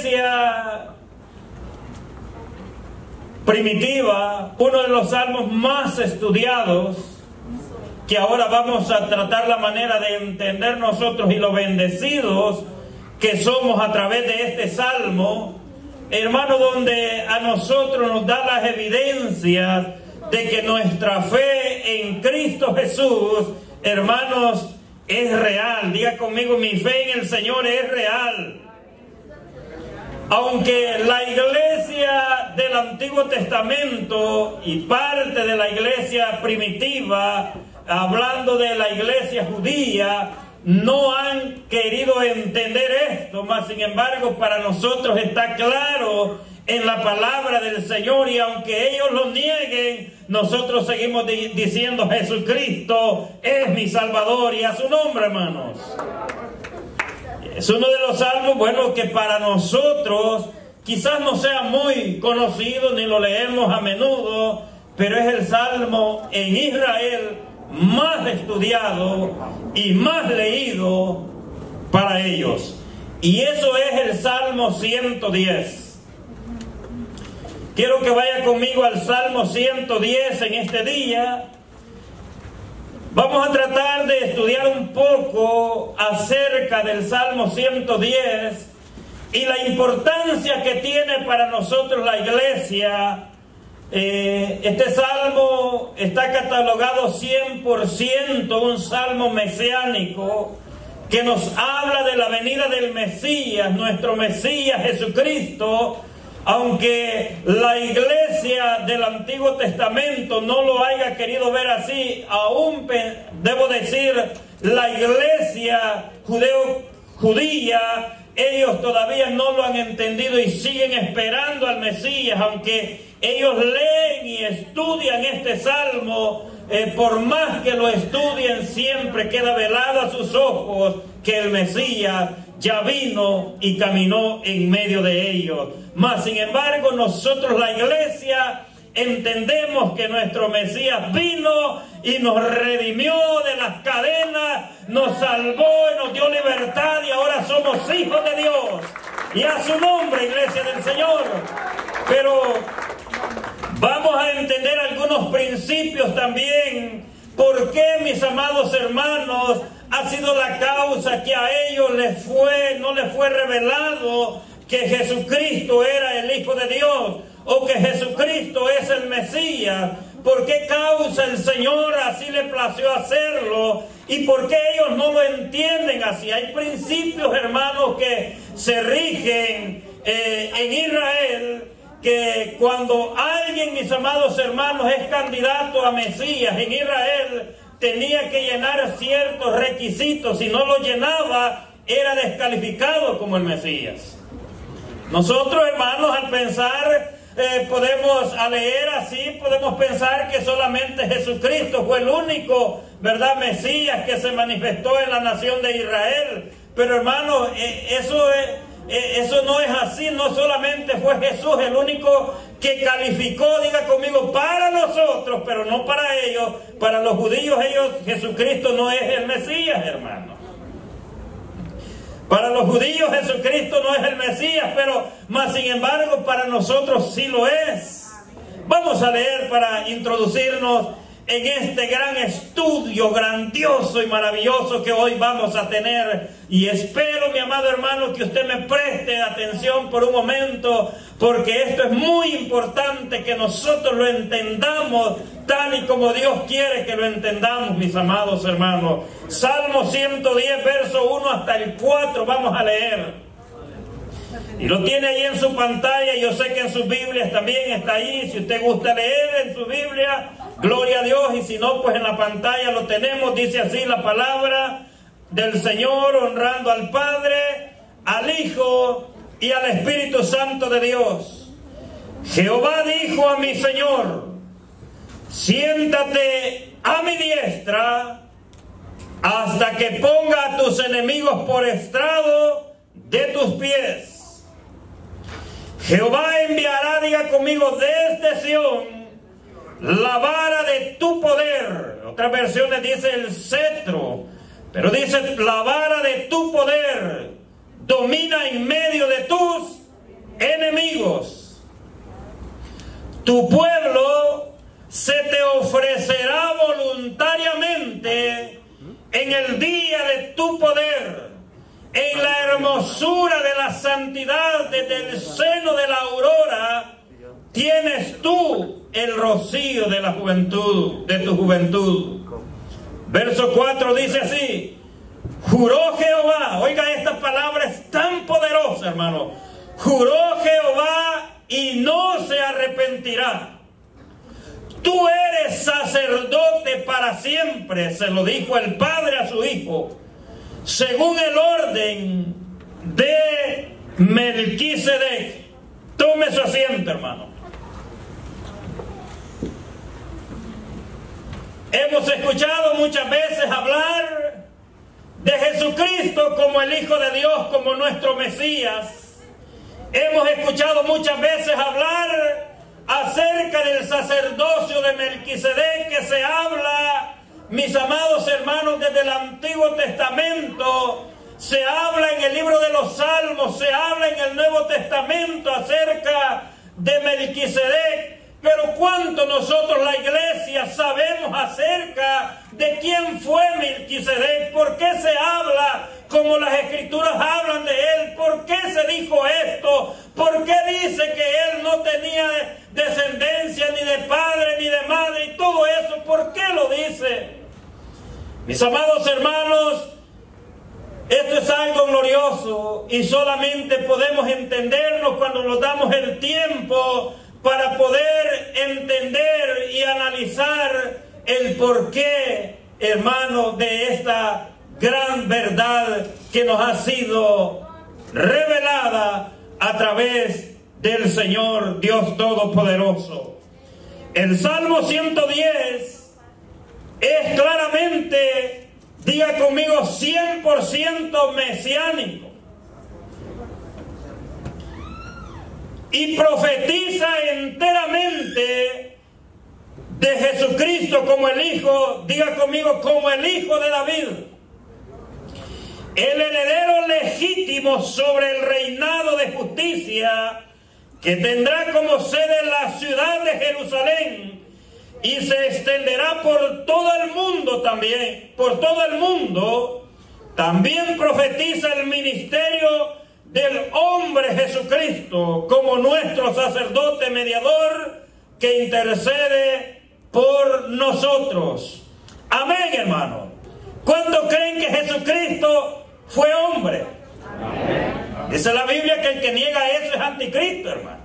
iglesia primitiva, uno de los salmos más estudiados, que ahora vamos a tratar la manera de entender nosotros y lo bendecidos que somos a través de este salmo, hermano, donde a nosotros nos da las evidencias de que nuestra fe en Cristo Jesús, hermanos, es real. Diga conmigo, mi fe en el Señor es real. Aunque la iglesia del Antiguo Testamento y parte de la iglesia primitiva, hablando de la iglesia judía, no han querido entender esto, mas sin embargo para nosotros está claro en la palabra del Señor, y aunque ellos lo nieguen, nosotros seguimos diciendo: Jesucristo es mi Salvador, y a su nombre, hermanos. Es uno de los salmos, bueno, que para nosotros quizás no sea muy conocido ni lo leemos a menudo, pero es el salmo en Israel más estudiado y más leído para ellos. Y eso es el Salmo 110. Quiero que vaya conmigo al Salmo 110 en este día. Vamos a tratar de estudiar un poco acerca del Salmo 110 y la importancia que tiene para nosotros la iglesia. Este salmo está catalogado 100% un salmo mesiánico que nos habla de la venida del Mesías, nuestro Mesías Jesucristo. Aunque la iglesia del Antiguo Testamento no lo haya querido ver así, aún debo decir, la iglesia judía, ellos todavía no lo han entendido y siguen esperando al Mesías, aunque ellos leen y estudian este salmo, por más que lo estudien, siempre queda velado a sus ojos que el Mesías ya vino y caminó en medio de ellos. Mas sin embargo, nosotros la iglesia entendemos que nuestro Mesías vino y nos redimió de las cadenas, nos salvó y nos dio libertad, y ahora somos hijos de Dios. Y a su nombre, iglesia del Señor. Pero vamos a entender algunos principios también. ¿Por qué, mis amados hermanos, ha sido la causa que a ellos no les fue revelado que Jesucristo era el Hijo de Dios, o que Jesucristo es el Mesías? ¿Por qué causa el Señor así le plació hacerlo? ¿Y por qué ellos no lo entienden así? Hay principios, hermanos, que se rigen en Israel, que cuando alguien, mis amados hermanos, es candidato a Mesías en Israel, tenía que llenar ciertos requisitos. Si no lo llenaba, era descalificado como el Mesías. Nosotros, hermanos, al pensar, al leer así, podemos pensar que solamente Jesucristo fue el único, ¿verdad?, Mesías que se manifestó en la nación de Israel. Pero, hermanos, eso no es así. No solamente fue Jesús el único que calificó, diga conmigo, para nosotros, pero no para ellos. Para los judíos, Jesucristo no es el Mesías, hermano. Para los judíos Jesucristo no es el Mesías, pero más sin embargo para nosotros sí lo es. Vamos a leer para introducirnos en este gran estudio grandioso y maravilloso que hoy vamos a tener. Y espero, mi amado hermano, que usted me preste atención por un momento, porque esto es muy importante que nosotros lo entendamos tal y como Dios quiere que lo entendamos, mis amados hermanos. Salmo 110, verso 1 hasta el 4, vamos a leer. Y lo tiene ahí en su pantalla. Yo sé que en sus Biblias también está ahí. Si usted gusta leer en su Biblia, gloria a Dios. Y si no, pues en la pantalla lo tenemos. Dice así la palabra del Señor, honrando al Padre, al Hijo y al Espíritu Santo de Dios. Jehová dijo a mi Señor: siéntate a mi diestra hasta que ponga a tus enemigos por estrado de tus pies. Jehová enviará, diga conmigo, desde Sión la vara de tu poder. Otras versiones dice el cetro, pero dice la vara de tu poder. Domina en medio de tus tu pueblo se te ofrecerá voluntariamente en el día de tu poder, en la hermosura de la santidad desde el seno de la aurora. Tienes tú el rocío de la juventud, de tu juventud. Verso 4 dice así: juró Jehová, oiga, esta palabra es tan poderosa, hermano. Juró Jehová y no se arrepentirá. Tú eres sacerdote para siempre, se lo dijo el Padre a su Hijo, según el orden de Melquisedec. Tome su asiento, hermano. Hemos escuchado muchas veces hablar de Jesucristo como el Hijo de Dios, como nuestro Mesías. Hemos escuchado muchas veces hablar acerca del sacerdocio de Melquisedec, que se habla, mis amados hermanos, desde el Antiguo Testamento. Se habla en el libro de los Salmos, se habla en el Nuevo Testamento acerca de Melquisedec. Pero ¿cuánto nosotros, la iglesia, sabemos acerca de quién fue Melquisedec? ¿Por qué se habla como las Escrituras hablan de él? ¿Por qué se dijo esto? ¿Por qué dice que él no tenía descendencia ni de padre ni de madre y todo eso? ¿Por qué lo dice? Mis amados hermanos, esto es algo glorioso y solamente podemos entendernos cuando nos damos el tiempo para poder entender y analizar el porqué, hermano, de esta gran verdad que nos ha sido revelada a través del Señor Dios Todopoderoso. El Salmo 110 es claramente, diga conmigo, 100% mesiánico. Y profetiza enteramente de Jesucristo como el Hijo, diga conmigo, como el Hijo de David, el heredero legítimo sobre el reinado de justicia, que tendrá como sede la ciudad de Jerusalén y se extenderá por todo el mundo también, por todo el mundo. También profetiza el ministerio del hombre Jesucristo como nuestro sacerdote mediador que intercede por nosotros. Amén, hermano. ¿Cuántos creen que Jesucristo fue hombre? Amén. Dice la Biblia que el que niega eso es anticristo, hermano.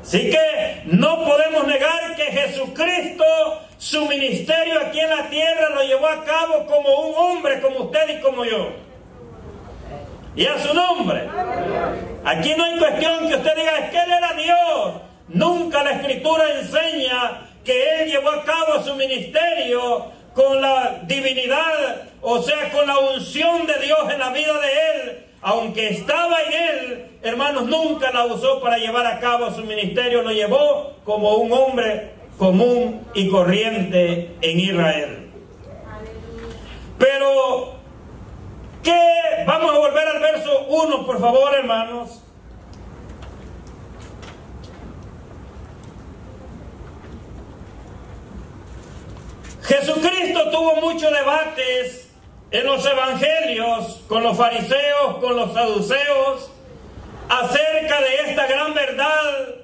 Así que no podemos negar que Jesucristo, su ministerio aquí en la tierra lo llevó a cabo como un hombre, como usted y como yo. Y a su nombre. Aquí no hay cuestión que usted diga, es que él era Dios. Nunca la Escritura enseña que él llevó a cabo su ministerio con la divinidad, o sea, con la unción de Dios en la vida de él. Aunque estaba en él, hermanos, nunca la usó para llevar a cabo su ministerio. Lo llevó como un hombre común y corriente en Israel. Pero ¿qué? Vamos a volver al verso 1, por favor, hermanos. Jesucristo tuvo muchos debates en los evangelios con los fariseos, con los saduceos, acerca de esta gran verdad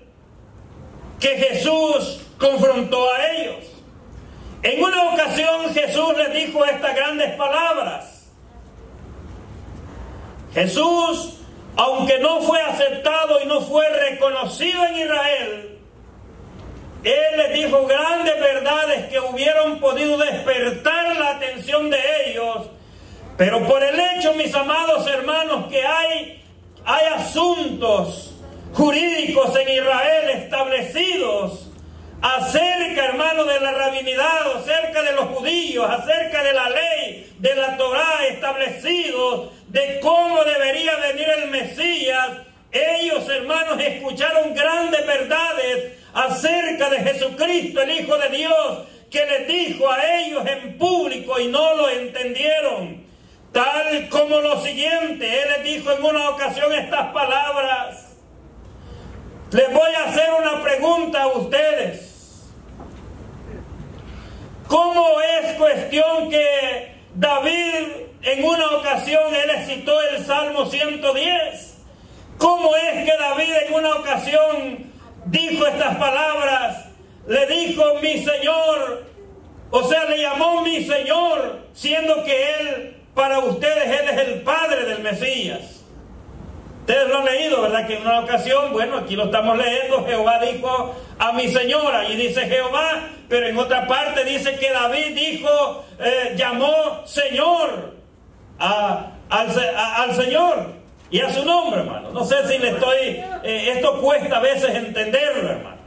que Jesús confrontó a ellos. En una ocasión Jesús les dijo estas grandes palabras. Jesús, aunque no fue aceptado y no fue reconocido en Israel, Él les dijo grandes verdades que hubieran podido despertar la atención de ellos, pero por el hecho, mis amados hermanos, que hay asuntos jurídicos en Israel establecidos acerca, hermano, de la rabinidad, acerca de los judíos, acerca de la ley, de la Torá, establecidos de cómo debería venir el Mesías. Ellos, hermanos, escucharon grandes verdades acerca de Jesucristo, el Hijo de Dios, que les dijo a ellos en público y no lo entendieron. Tal como lo siguiente, Él les dijo en una ocasión estas palabras: Les voy a hacer una pregunta a ustedes. ¿Cómo es cuestión que David en una ocasión él citó el Salmo 110? ¿Cómo es que David en una ocasión dijo estas palabras? Le dijo mi Señor, o sea, le llamó mi Señor, siendo que Él, para ustedes, Él es el Padre del Mesías. Ustedes lo han leído, ¿verdad? Que en una ocasión, bueno, aquí lo estamos leyendo, Jehová dijo a mi Señor, allí dice Jehová, pero en otra parte dice que David dijo, llamó Señor al Señor. Y a su nombre, hermano. No sé si le estoy... esto cuesta a veces entenderlo, hermano.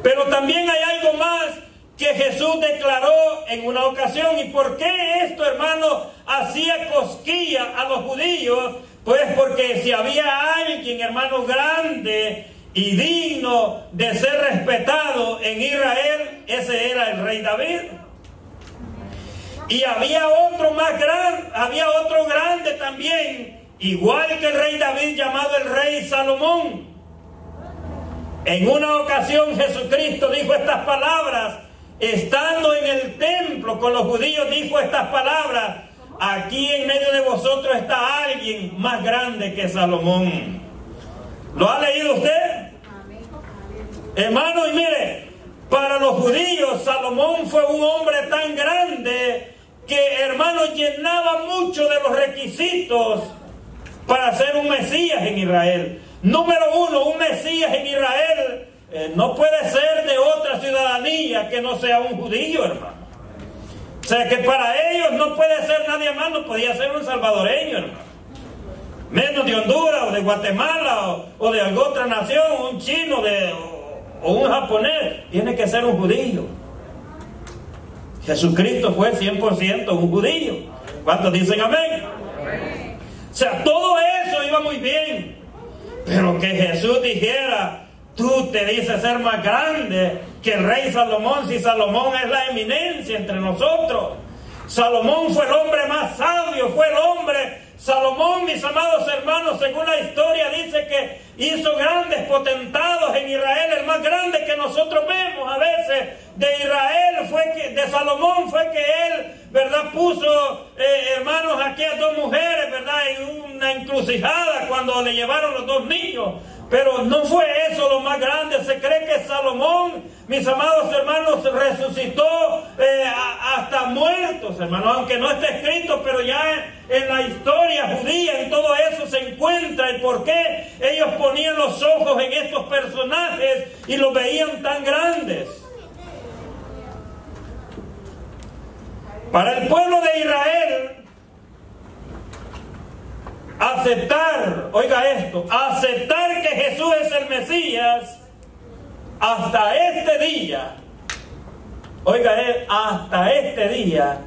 Pero también hay algo más que Jesús declaró en una ocasión. ¿Y por qué esto, hermano, hacía cosquilla a los judíos? Pues porque si había alguien, hermano, grande y digno de ser respetado en Israel, ese era el rey David. Y había otro más grande, había otro grande también, igual que el rey David, llamado el rey Salomón. En una ocasión Jesucristo dijo estas palabras, estando en el templo con los judíos, dijo estas palabras, aquí en medio de vosotros está alguien más grande que Salomón. ¿Lo ha leído usted? Hermano, y mire, para los judíos Salomón fue un hombre tan grande que, hermano, llenaba mucho de los requisitos para ser un Mesías en Israel. Número uno, un Mesías en Israel no puede ser de otra ciudadanía que no sea un judío, hermano. O sea que para ellos no puede ser nadie más, no podía ser un salvadoreño, hermano. Menos de Honduras o de Guatemala o de alguna otra nación, un chino o un japonés, tiene que ser un judío. Jesucristo fue 100% un judío. ¿Cuántos dicen amén? O sea, todo eso iba muy bien. Pero que Jesús dijera, tú te dices ser más grande que el rey Salomón, si Salomón es la eminencia entre nosotros. Salomón fue el hombre más sabio, fue el hombre. Salomón, mis amados hermanos, según la historia dice que hizo grandes potentados en Israel. El más grande que nosotros vemos a veces de Israel fue que, de Salomón fue que él, ¿verdad?, puso, hermanos, aquellas dos mujeres, ¿verdad?, en una encrucijada cuando le llevaron los dos niños. Pero no fue eso lo más grande. Se cree que Salomón, mis amados hermanos, resucitó hasta muertos, hermanos, aunque no está escrito, pero ya en la historia judía, en todo eso se encuentra el por qué ellos ponían los ojos en estos personajes y los veían tan grandes. Para el pueblo de Israel, aceptar, oiga esto, aceptar que Jesús es el Mesías, hasta este día, oiga, hasta este día,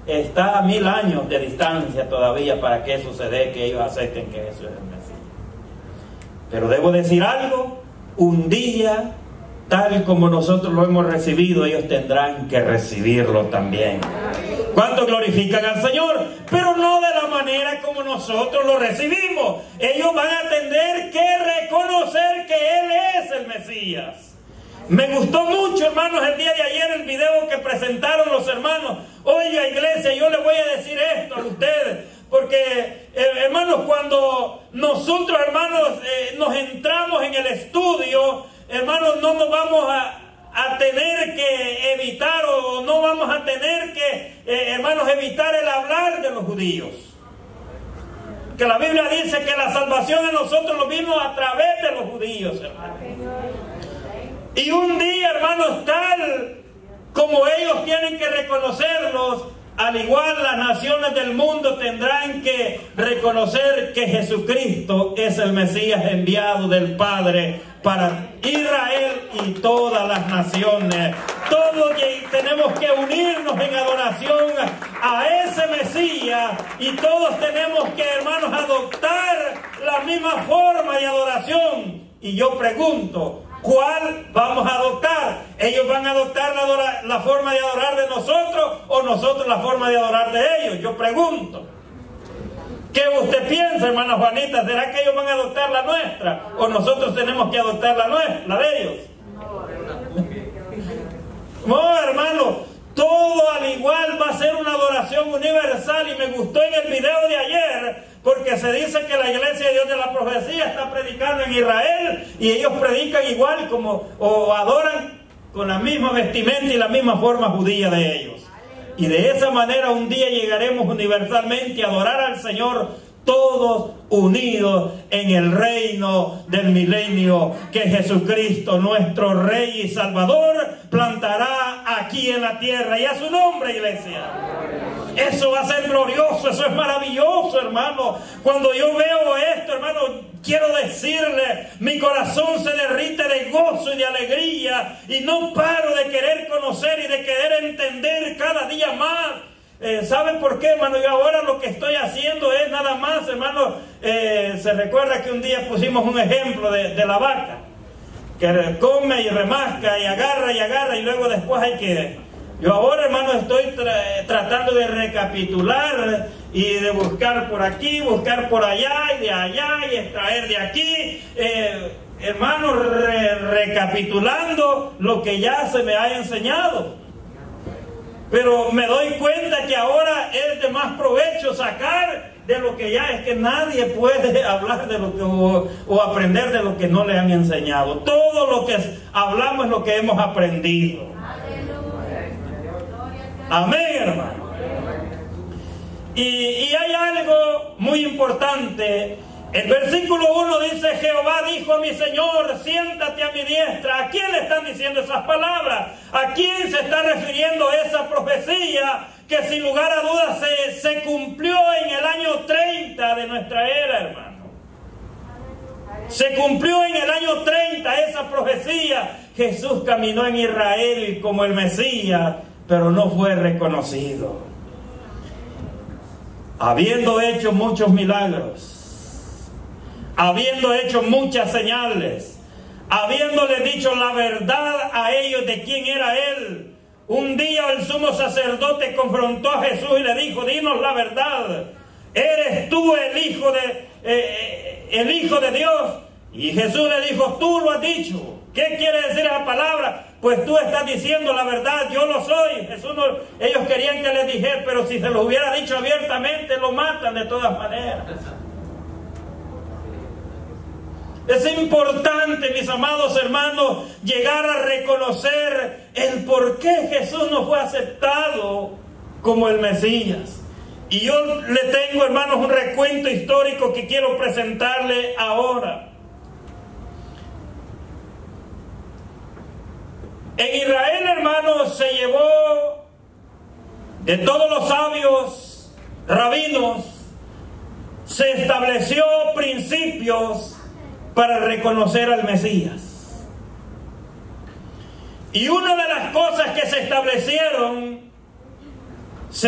está a 1000 años de distancia todavía para que eso se dé, que ellos acepten que Jesús es el Mesías. Pero debo decir algo, un día, tal como nosotros lo hemos recibido, ellos tendrán que recibirlo también. ¿Cuántos glorifican al Señor? Pero no de la manera como nosotros lo recibimos. Ellos van a tener que reconocer que Él es el Mesías. Me gustó mucho, hermanos, el día de ayer el video que presentaron los hermanos. Oiga, iglesia, yo les voy a decir esto a ustedes, porque, hermanos, cuando nosotros, hermanos, nos entramos en el estudio, hermanos, no nos vamos a tener que evitar, o no vamos a tener que, hermanos, evitar el hablar de los judíos. Que la Biblia dice que la salvación a nosotros lo vimos a través de los judíos, hermanos. Y un día, hermanos, tal como ellos tienen que reconocerlos, al igual las naciones del mundo tendrán que reconocer que Jesucristo es el Mesías enviado del Padre para Israel y todas las naciones. Todos tenemos que unirnos en adoración a ese Mesías, y todos tenemos que, hermanos, adoptar la misma forma de adoración. Y yo pregunto, ¿cuál vamos a adoptar? ¿Ellos van a adoptar la forma de adorar de nosotros, o nosotros la forma de adorar de ellos? Yo pregunto. ¿Qué usted piensa, hermana Juanita? ¿Será que ellos van a adoptar la nuestra? ¿O nosotros tenemos que adoptar la de ellos? No, hermano, todo al igual va a ser una adoración universal. Y me gustó en el video de ayer, porque se dice que la Iglesia de Dios de la Profecía está predicando en Israel, y ellos predican igual o adoran con la misma vestimenta y la misma forma judía de ellos. Y de esa manera un día llegaremos universalmente a adorar al Señor, todos unidos en el reino del milenio que Jesucristo, nuestro Rey y Salvador, plantará aquí en la tierra. Y a su nombre, iglesia. Eso va a ser glorioso, eso es maravilloso, hermano. Cuando yo veo esto, hermano, quiero decirle, mi corazón se derrite de gozo y de alegría, y no paro de querer conocer y de querer entender cada día más. ¿Saben por qué, hermano? Yo ahora lo que estoy haciendo es nada más, hermano, se recuerda que un día pusimos un ejemplo de la vaca, que come y remasca y agarra, y luego después hay que... Yo ahora, hermano, estoy tratando de recapitular y de buscar por aquí, buscar por allá y extraer de aquí, hermano, recapitulando lo que ya se me ha enseñado. Pero me doy cuenta que ahora es de más provecho sacar de lo que ya es, que nadie puede hablar de lo que o aprender de lo que no le han enseñado. Todo lo que hablamos es lo que hemos aprendido. Amén, hermano. Y hay algo muy importante. El versículo 1 dice: Jehová dijo a mi Señor, siéntate a mi diestra. ¿A quién le están diciendo esas palabras? ¿A quién se está refiriendo esa profecía que sin lugar a dudas se cumplió en el año 30 de nuestra era, hermano? Se cumplió en el año 30 esa profecía. Jesús caminó en Israel como el Mesías, pero no fue reconocido. Habiendo hecho muchos milagros, habiendo hecho muchas señales, habiéndole dicho la verdad a ellos de quién era Él, un día el sumo sacerdote confrontó a Jesús y le dijo: dinos la verdad, ¿eres tú el Hijo de Dios? Y Jesús le dijo: tú lo has dicho. ¿Qué quiere decir esa palabra? Pues tú estás diciendo la verdad, yo lo soy. Ellos querían que les dijera, pero si se los hubiera dicho abiertamente, lo matan de todas maneras. Es importante, mis amados hermanos, llegar a reconocer el por qué Jesús no fue aceptado como el Mesías. Y yo le tengo, hermanos, un recuento histórico que quiero presentarle ahora. En Israel, hermanos, se llevó de todos los sabios, rabinos, se estableció principios para reconocer al Mesías. Y una de las cosas que se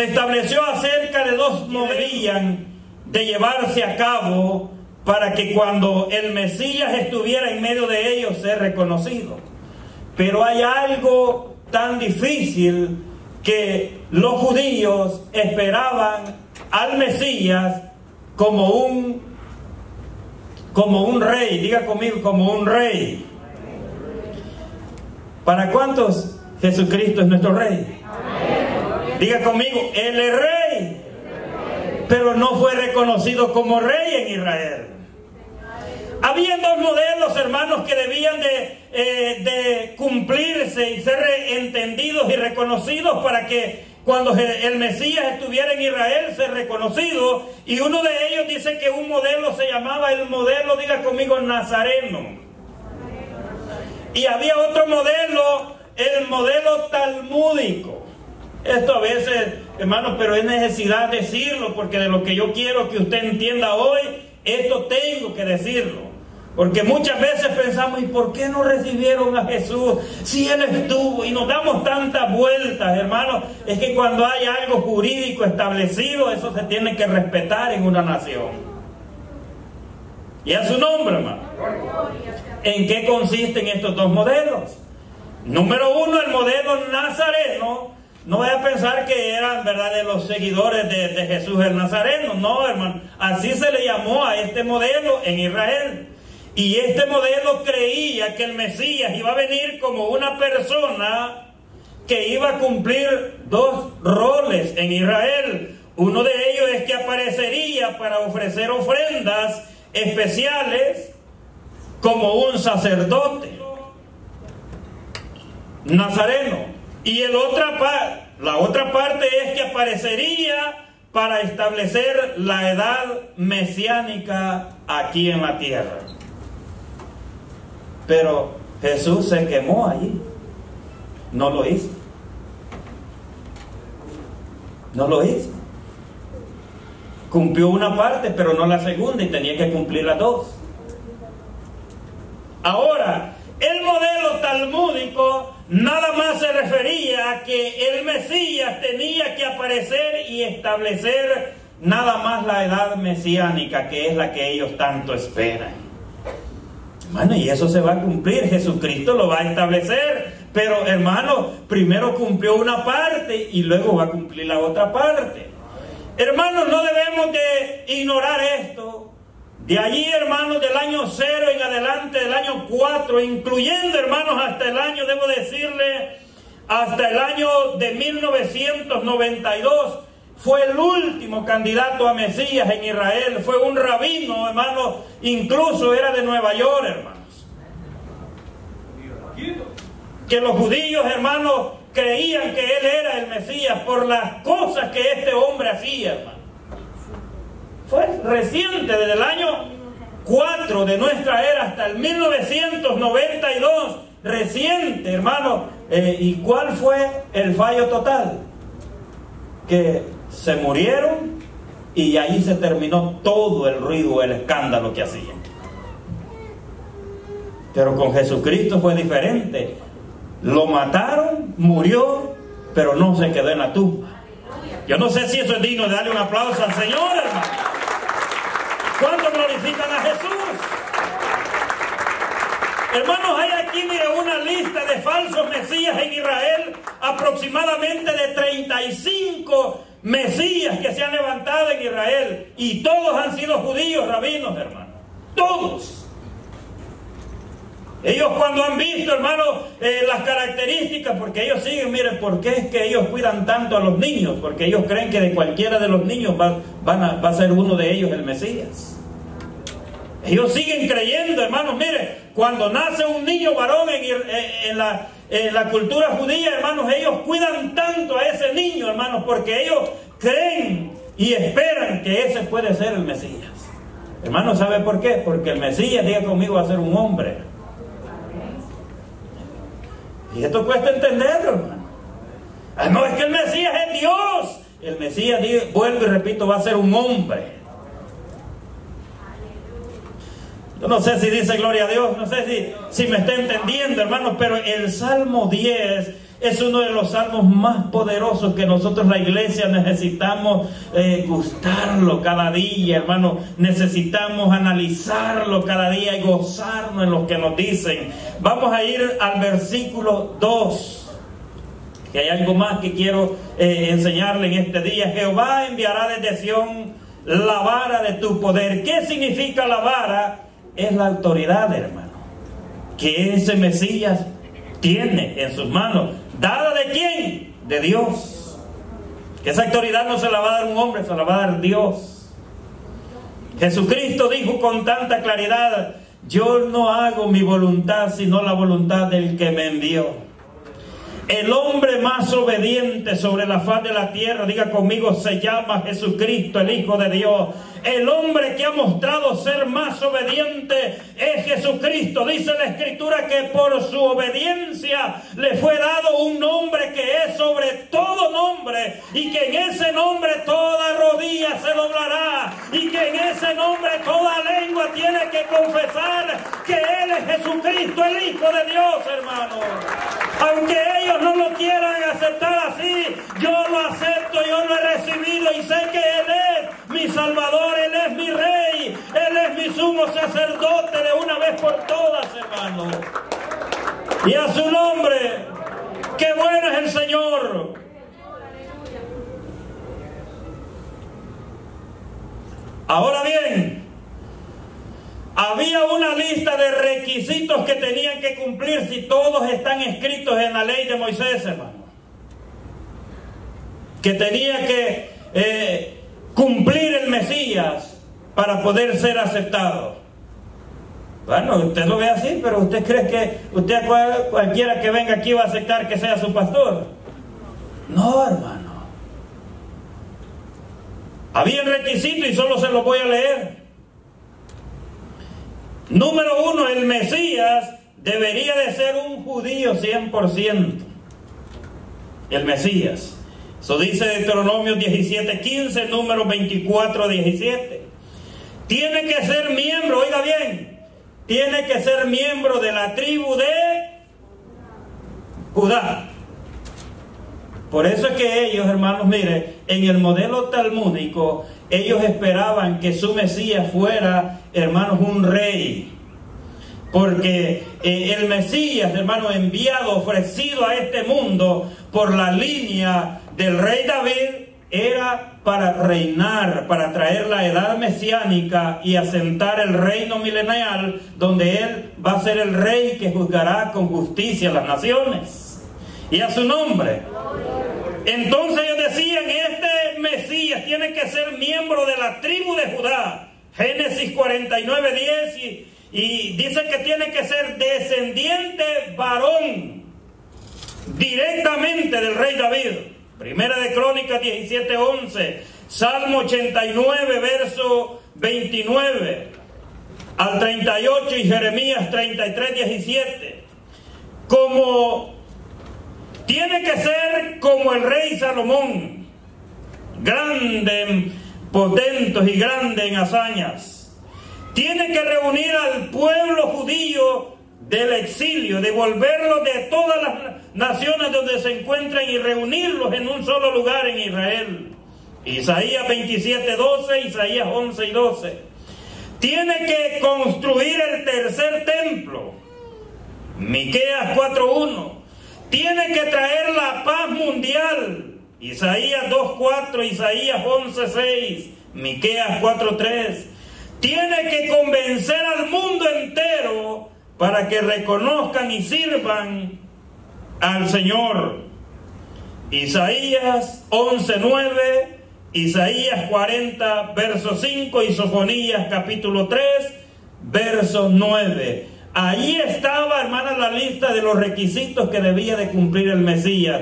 estableció acerca de dos modelos de llevarse a cabo para que cuando el Mesías estuviera en medio de ellos ser reconocido. Pero hay algo tan difícil, que los judíos esperaban al Mesías como un rey. Diga conmigo, como un rey. ¿Para cuántos Jesucristo es nuestro rey? Diga conmigo, Él es rey. Pero no fue reconocido como rey en Israel. Había dos modelos, hermanos, que debían de cumplirse y ser entendidos y reconocidos para que cuando el Mesías estuviera en Israel ser reconocido. Y uno de ellos dice que un modelo se llamaba el modelo, diga conmigo, nazareno. Y había otro modelo, el modelo talmúdico. Esto a veces, hermanos, pero es necesidad decirlo, porque de lo que yo quiero que usted entienda hoy, esto tengo que decirlo. Porque muchas veces pensamos: ¿y por qué no recibieron a Jesús si Él estuvo? Y nos damos tantas vueltas, hermanos. Es que cuando hay algo jurídico establecido, eso se tiene que respetar en una nación. Y a su nombre, hermano. ¿En qué consisten estos dos modelos? Número uno, el modelo nazareno no voy a pensar que eran, ¿verdad?, de los seguidores de Jesús el Nazareno. No, hermano, así se le llamó a este modelo en Israel. Y este modelo creía que el Mesías iba a venir como una persona que iba a cumplir dos roles en Israel. Uno de ellos es que aparecería para ofrecer ofrendas especiales como un sacerdote nazareno. Y la otra parte es que aparecería para establecer la edad mesiánica aquí en la tierra. Pero Jesús se quemó allí. No lo hizo. No lo hizo. Cumplió una parte, pero no la segunda, y tenía que cumplir las dos. Ahora, el modelo talmúdico nada más se refería a que el Mesías tenía que aparecer y establecer nada más la edad mesiánica, que es la que ellos tanto esperan. Hermano, y eso se va a cumplir, Jesucristo lo va a establecer, pero hermano, primero cumplió una parte y luego va a cumplir la otra parte. Hermanos, no debemos de ignorar esto. De allí, hermanos, del año 0 en adelante, del año 4, incluyendo, hermanos, hasta el año, debo decirle, hasta el año de 1992, fue el último candidato a Mesías en Israel. Fue un rabino, hermanos, incluso era de Nueva York, hermanos. Que los judíos, hermanos, creían que él era el Mesías por las cosas que este hombre hacía, hermano. Fue reciente, desde el año 4 de nuestra era hasta el 1992, reciente, hermano. ¿Y cuál fue el fallo total? Que se murieron y ahí se terminó todo el ruido, el escándalo que hacían. Pero con Jesucristo fue diferente. Lo mataron, murió, pero no se quedó en la tumba. Yo no sé si eso es digno de darle un aplauso al Señor, hermano. ¿Cuánto glorifican a Jesús? Hermanos, hay aquí, mire, una lista de falsos mesías en Israel, aproximadamente de 35 mesías que se han levantado en Israel, y todos han sido judíos, rabinos, hermanos. Todos. Ellos, cuando han visto, hermanos, las características, porque ellos siguen, miren, ¿por qué es que ellos cuidan tanto a los niños? Porque ellos creen que de cualquiera de los niños va a ser uno de ellos el Mesías. Ellos siguen creyendo, hermanos, miren, cuando nace un niño varón en la cultura judía, hermanos, ellos cuidan tanto a ese niño, hermanos, porque ellos creen y esperan que ese puede ser el Mesías. Hermanos, ¿sabe por qué? Porque el Mesías, diga conmigo, va a ser un hombre. Y esto cuesta entenderlo, hermano. No, es que el Mesías es Dios. El Mesías, vuelvo y repito, va a ser un hombre. Yo no sé si dice gloria a Dios, no sé si me está entendiendo, hermanos, pero el Salmo 10 es uno de los salmos más poderosos que nosotros, la iglesia, necesitamos gustarlo cada día, hermano. Necesitamos analizarlo cada día y gozarnos en lo que nos dicen. Vamos a ir al versículo 2, que hay algo más que quiero enseñarle en este día. Jehová enviará desde Sión la vara de tu poder. ¿Qué significa la vara? Es la autoridad, hermano, que ese Mesías tiene en sus manos. ¿Dada de quién? De Dios. Que esa autoridad no se la va a dar un hombre, se la va a dar Dios. Jesucristo dijo con tanta claridad: yo no hago mi voluntad sino la voluntad del que me envió. El hombre más obediente sobre la faz de la tierra, diga conmigo, se llama Jesucristo, el Hijo de Dios. El hombre que ha mostrado ser más obediente es Jesucristo. Dice la Escritura que por su obediencia le fue dado un nombre que es sobre todo nombre, y que en ese nombre toda rodilla se doblará, y que en ese nombre toda lengua tiene que confesar que Él es Jesucristo, el Hijo de Dios, hermano. Aunque ellos no lo quieran aceptar así, yo lo acepto, yo lo he recibido y sé que Él es mi Salvador, Él es mi Rey, Él es mi sumo sacerdote de una vez por todas, hermano. Y a su nombre, qué bueno es el Señor. Ahora bien, había una lista de requisitos que tenían que cumplir si todos están escritos en la ley de Moisés, hermano. Que tenía que cumplir el Mesías para poder ser aceptado. Bueno, usted lo ve así, pero usted cree que usted cualquiera que venga aquí va a aceptar que sea su pastor. No, hermano. Había requisitos y solo se los voy a leer. Número 1, el Mesías debería de ser un judío 100%. El Mesías. Eso dice Deuteronomio 17:15, número 24:17. Tiene que ser miembro, oiga bien, tiene que ser miembro de la tribu de Judá. Por eso es que ellos, hermanos, mire, en el modelo talmúdico, ellos esperaban que su Mesías fuera, hermanos, un rey. Porque el Mesías, hermano, enviado, ofrecido a este mundo por la línea del rey David, era para reinar, para traer la edad mesiánica y asentar el reino milenial, donde él va a ser el rey que juzgará con justicia a las naciones. Y a su nombre. Entonces ellos decían, este Mesías tiene que ser miembro de la tribu de Judá. Génesis 49:10 y dice que tiene que ser descendiente varón directamente del rey David. Primera de Crónicas 17:11, Salmo 89, verso 29 al 38 y Jeremías 33:17. Tiene que ser como el rey Salomón, grande, potente y grande en hazañas. Tiene que reunir al pueblo judío del exilio, devolverlos de todas las naciones donde se encuentran y reunirlos en un solo lugar en Israel. Isaías 27:12, Isaías 11:12. Tiene que construir el tercer templo. Miqueas 4:1. Tiene que traer la paz mundial. Isaías 2:4, Isaías 11:6, Miqueas 4:3. Tiene que convencer al mundo entero para que reconozcan y sirvan al Señor. Isaías 11:9, Isaías 40, verso 5 y Sofonías capítulo 3, verso 9. Allí estaba, hermana, la lista de los requisitos que debía de cumplir el Mesías.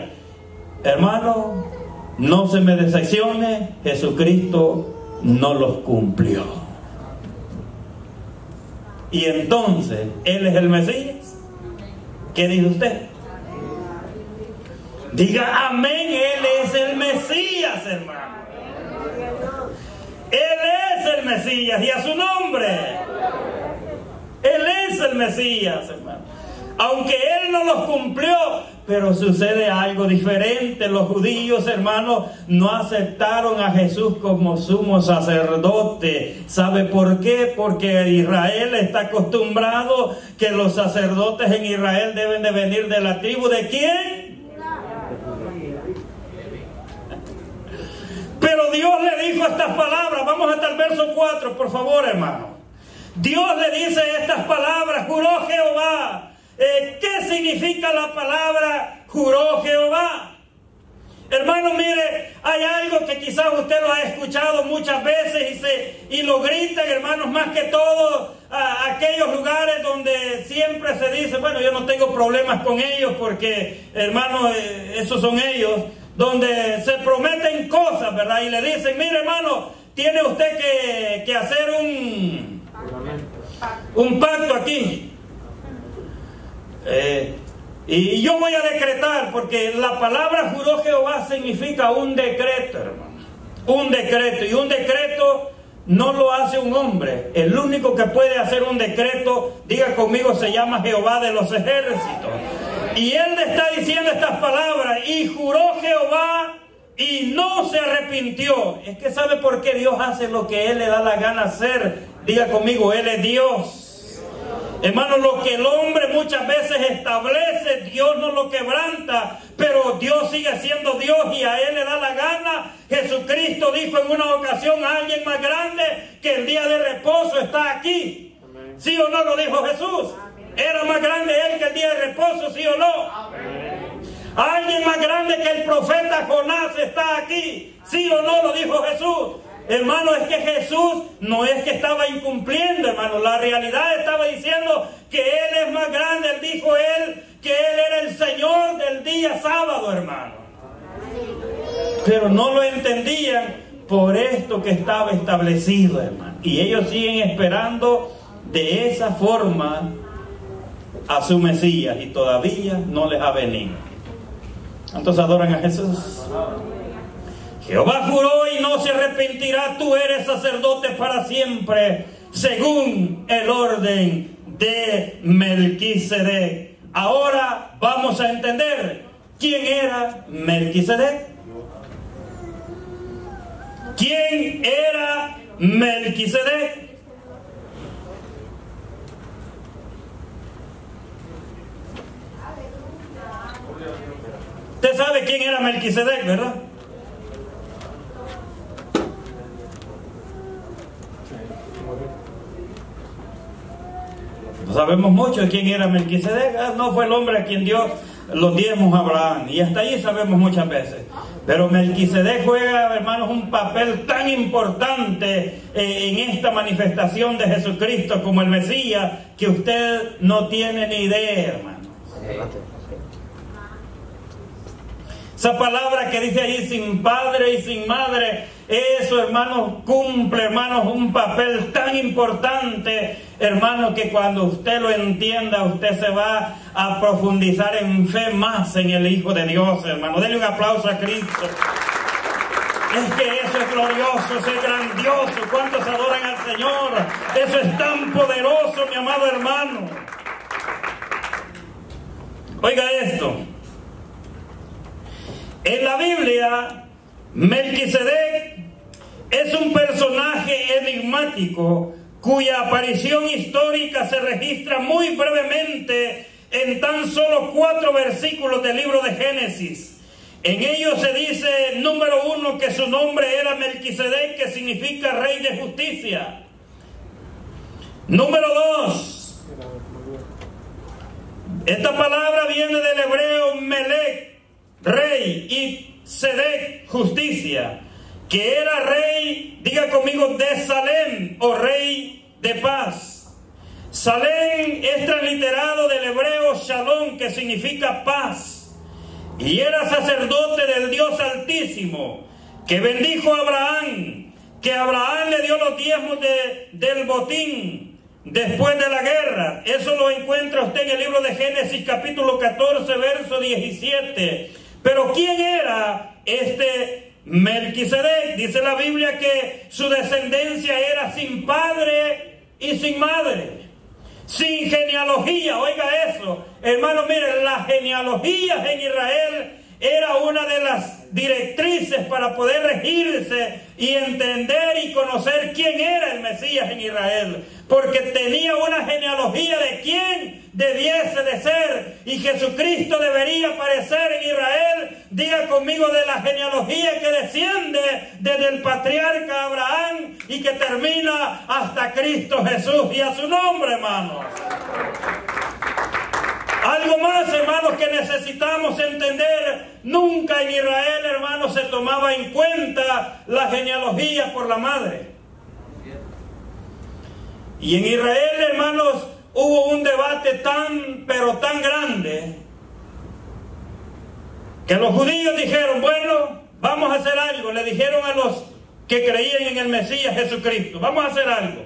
Hermano, no se me decepcione, Jesucristo no los cumplió. Y entonces, ¿Él es el Mesías? ¿Qué dice usted? Diga amén, Él es el Mesías, hermano. Él es el Mesías y a su nombre. Él es el Mesías, hermano. Aunque Él no los cumplió, pero sucede algo diferente. Los judíos, hermanos, no aceptaron a Jesús como sumo sacerdote. ¿Sabe por qué? Porque Israel está acostumbrado que los sacerdotes en Israel deben de venir de la tribu ¿de quién? Pero Dios le dijo estas palabras. Vamos hasta el verso 4, por favor, hermano. Dios le dice estas palabras, juró Jehová. ¿Qué significa la palabra juró Jehová? Hermano, mire, hay algo que quizás usted lo ha escuchado muchas veces y lo gritan, hermanos, más que todo aquellos lugares donde siempre se dice, bueno, yo no tengo problemas con ellos porque, hermano, esos son ellos, donde se prometen cosas, ¿verdad? Y le dicen, mire, hermano, tiene usted que hacer un pacto aquí. Y yo voy a decretar, porque la palabra juró Jehová significa un decreto, hermano. Un decreto. Y un decreto no lo hace un hombre. El único que puede hacer un decreto, diga conmigo, se llama Jehová de los ejércitos. Y él le está diciendo estas palabras, y juró Jehová y no se arrepintió. Es que ¿sabe por qué Dios hace lo que Él le da la gana hacer? Diga conmigo, Él es Dios. Hermano, lo que el hombre muchas veces establece, Dios no lo quebranta, pero Dios sigue siendo Dios y a Él le da la gana. Jesucristo dijo en una ocasión a alguien más grande que el día de reposo está aquí. Amén. ¿Sí o no lo dijo Jesús? Amén. ¿Era más grande Él que el día de reposo, sí o no? Amén. Alguien más grande que el profeta Jonás está aquí, ¿sí o no lo dijo Jesús? Hermano, es que Jesús no es que estaba incumpliendo, hermano. La realidad estaba diciendo que Él es más grande. Él dijo que Él era el Señor del día sábado, hermano. Pero no lo entendían por esto que estaba establecido, hermano. Y ellos siguen esperando de esa forma a su Mesías y todavía no les ha venido. Entonces adoran a Jesús. Jehová juró y no se arrepentirá, tú eres sacerdote para siempre, según el orden de Melquisedec. Ahora vamos a entender quién era Melquisedec. ¿Quién era Melquisedec? Usted sabe quién era Melquisedec, ¿verdad? Sabemos mucho de quién era Melquisedec. No fue el hombre a quien dio los diezmos a Abraham, y hasta ahí sabemos muchas veces. Pero Melquisedec juega, hermanos, un papel tan importante en esta manifestación de Jesucristo como el Mesías, que usted no tiene ni idea, hermano. Esa palabra que dice ahí, sin padre y sin madre, eso, hermanos, cumple, hermanos, un papel tan importante, hermanos, que cuando usted lo entienda, usted se va a profundizar en fe más en el Hijo de Dios, hermano. Denle un aplauso a Cristo. Es que eso es glorioso, eso es grandioso. ¿Cuántos adoran al Señor? Eso es tan poderoso, mi amado hermano. Oiga esto. En la Biblia, Melquisedec es un personaje enigmático cuya aparición histórica se registra muy brevemente en tan solo 4 versículos del libro de Génesis. En ellos se dice, número 1, que su nombre era Melquisedec, que significa rey de justicia. Número 2, esta palabra viene del hebreo Melec, rey, y Sedec, justicia, que era rey, diga conmigo, de Salem, o rey de paz. Salem es transliterado del hebreo Shalom, que significa paz, y era sacerdote del Dios Altísimo, que bendijo a Abraham, que Abraham le dio los diezmos del botín después de la guerra. Eso lo encuentra usted en el libro de Génesis capítulo 14, verso 17. Pero ¿quién era este Melquisedec? Dice la Biblia que su descendencia era sin padre y sin madre, sin genealogía. Oiga eso, hermano, miren, las genealogías en Israel era una de las directrices para poder regirse y entender y conocer quién era el Mesías en Israel, porque tenía una genealogía de quién debiese de ser, y Jesucristo debería aparecer en Israel. Diga conmigo, de la genealogía que desciende desde el patriarca Abraham y que termina hasta Cristo Jesús, y a su nombre, hermanos. Algo más, hermanos, que necesitamos entender: nunca en Israel, hermanos, se tomaba en cuenta la genealogía por la madre. Y en Israel, hermanos, hubo un debate pero tan grande, que los judíos dijeron, bueno, vamos a hacer algo. Le dijeron a los que creían en el Mesías Jesucristo, vamos a hacer algo.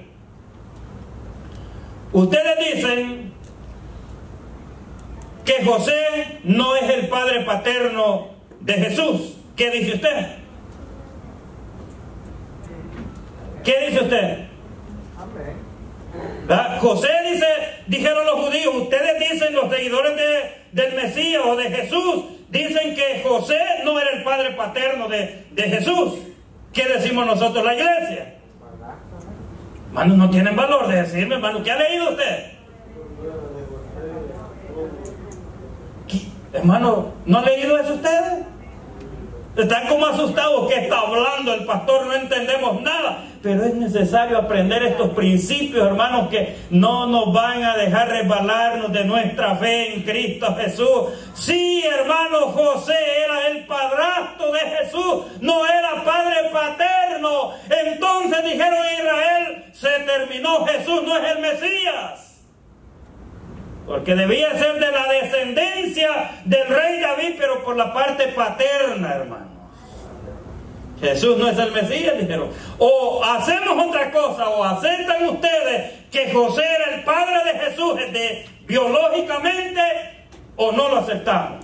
Ustedes dicen que José no es el padre paterno de Jesús. ¿Qué dice usted? ¿Qué dice usted? ¿Verdad? José dice, dijeron los judíos, ustedes dicen, los seguidores del Mesías o de Jesús, dicen que José no era el padre paterno de Jesús. ¿Qué decimos nosotros, la iglesia? Hermanos, no tienen valor de decirme, hermano, ¿qué ha leído usted? Hermano, ¿no han leído eso ustedes? Están como asustados. ¿Qué está hablando el pastor? No entendemos nada. Pero es necesario aprender estos principios, hermanos, que no nos van a dejar resbalarnos de nuestra fe en Cristo Jesús. Sí, hermano, José era el padrastro de Jesús, no era padre paterno. Entonces dijeron a Israel, se terminó, Jesús no es el Mesías. Porque debía ser de la descendencia del rey David, pero por la parte paterna, hermanos. Jesús no es el Mesías, dijeron. O hacemos otra cosa, o aceptan ustedes que José era el padre de Jesús biológicamente, o no lo aceptamos.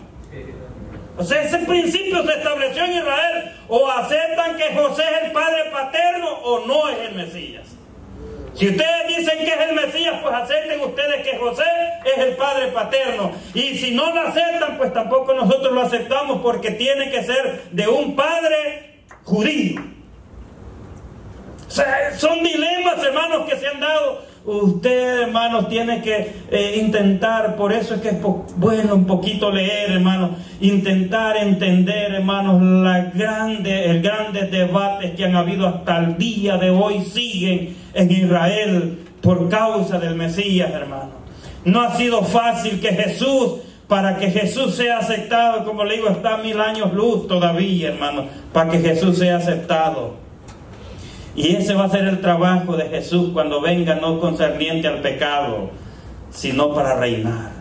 O sea, ese principio se estableció en Israel. O aceptan que José es el padre paterno, o no es el Mesías. Si ustedes dicen que es el Mesías, pues acepten ustedes que José es el padre paterno. Y si no lo aceptan, pues tampoco nosotros lo aceptamos, porque tiene que ser de un padre judío. O sea, son dilemas, hermanos, que se han dado. Usted, hermanos, tiene que intentar, por eso es que es bueno un poquito leer, hermanos, intentar entender, hermanos, el grandes debates que han habido hasta el día de hoy, siguen en Israel por causa del Mesías, hermanos. No ha sido fácil que Jesús, para que Jesús sea aceptado, como le digo, está a 1000 años luz todavía, hermanos, para que Jesús sea aceptado. Y ese va a ser el trabajo de Jesús cuando venga, no concerniente al pecado, sino para reinar.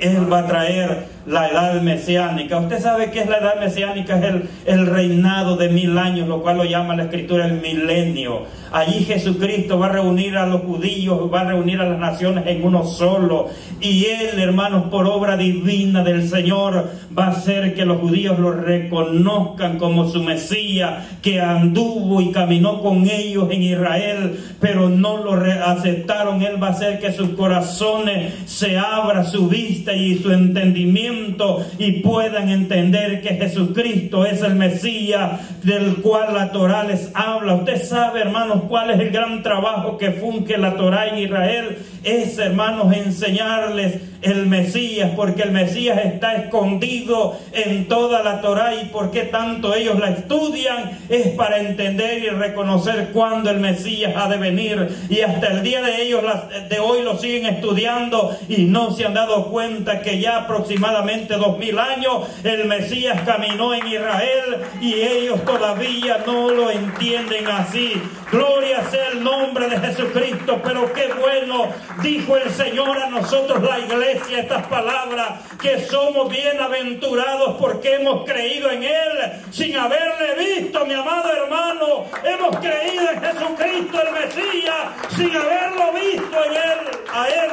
Él va a traer la edad mesiánica. Usted sabe qué es la edad mesiánica, es el reinado de 1000 años, lo cual lo llama la Escritura el milenio. Allí Jesucristo va a reunir a los judíos, va a reunir a las naciones en uno solo. Y Él, hermanos, por obra divina del Señor, va a hacer que los judíos lo reconozcan como su Mesías, que anduvo y caminó con ellos en Israel, pero no lo aceptaron. Él va a hacer que sus corazones se abra su vista y su entendimiento, y puedan entender que Jesucristo es el Mesías del cual la Torá les habla. Usted sabe, hermanos, cuál es el gran trabajo que funge la Torá en Israel. Es, hermanos, enseñarles el Mesías, porque el Mesías está escondido en toda la Torá. Y por qué tanto ellos la estudian, es para entender y reconocer cuándo el Mesías ha de venir. Y hasta el día de hoy lo siguen estudiando y no se han dado cuenta que ya aproximadamente 2000 años el Mesías caminó en Israel y ellos todavía no lo entienden así. Gloria sea el nombre de Jesucristo. Pero qué bueno dijo el Señor a nosotros, la iglesia, estas palabras, que somos bienaventurados porque hemos creído en Él sin haberle visto, mi amado hermano. Hemos creído en Jesucristo el Mesías sin haberlo visto en Él. A Él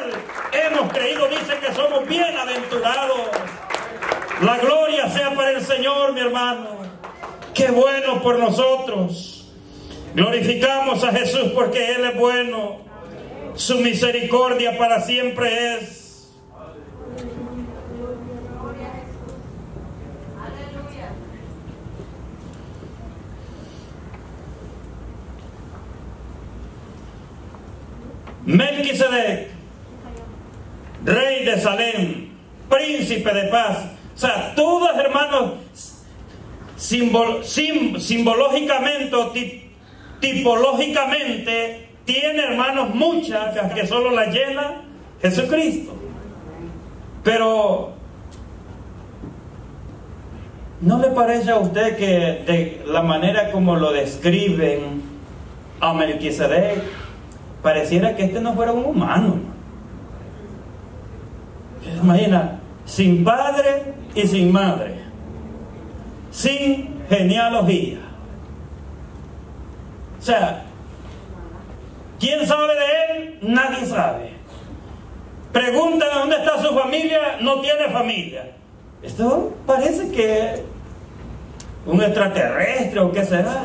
hemos creído, dice que somos bienaventurados. La gloria sea para el Señor, mi hermano. Qué bueno por nosotros. Glorificamos a Jesús porque Él es bueno. Su misericordia para siempre es. Melquisedec, rey de Salem, príncipe de paz. O sea, todos, hermanos, simbológicamente o tipológicamente, tiene, hermanos, muchas que solo las llena Jesucristo. Pero ¿no le parece a usted que de la manera como lo describen a Melquisedec, pareciera que este no fuera un humano? ¿Se imagina? Sin padre y sin madre, sin genealogía. O sea, ¿quién sabe de él? Nadie sabe. Preguntan dónde está su familia, no tiene familia. Esto parece que un extraterrestre o qué será.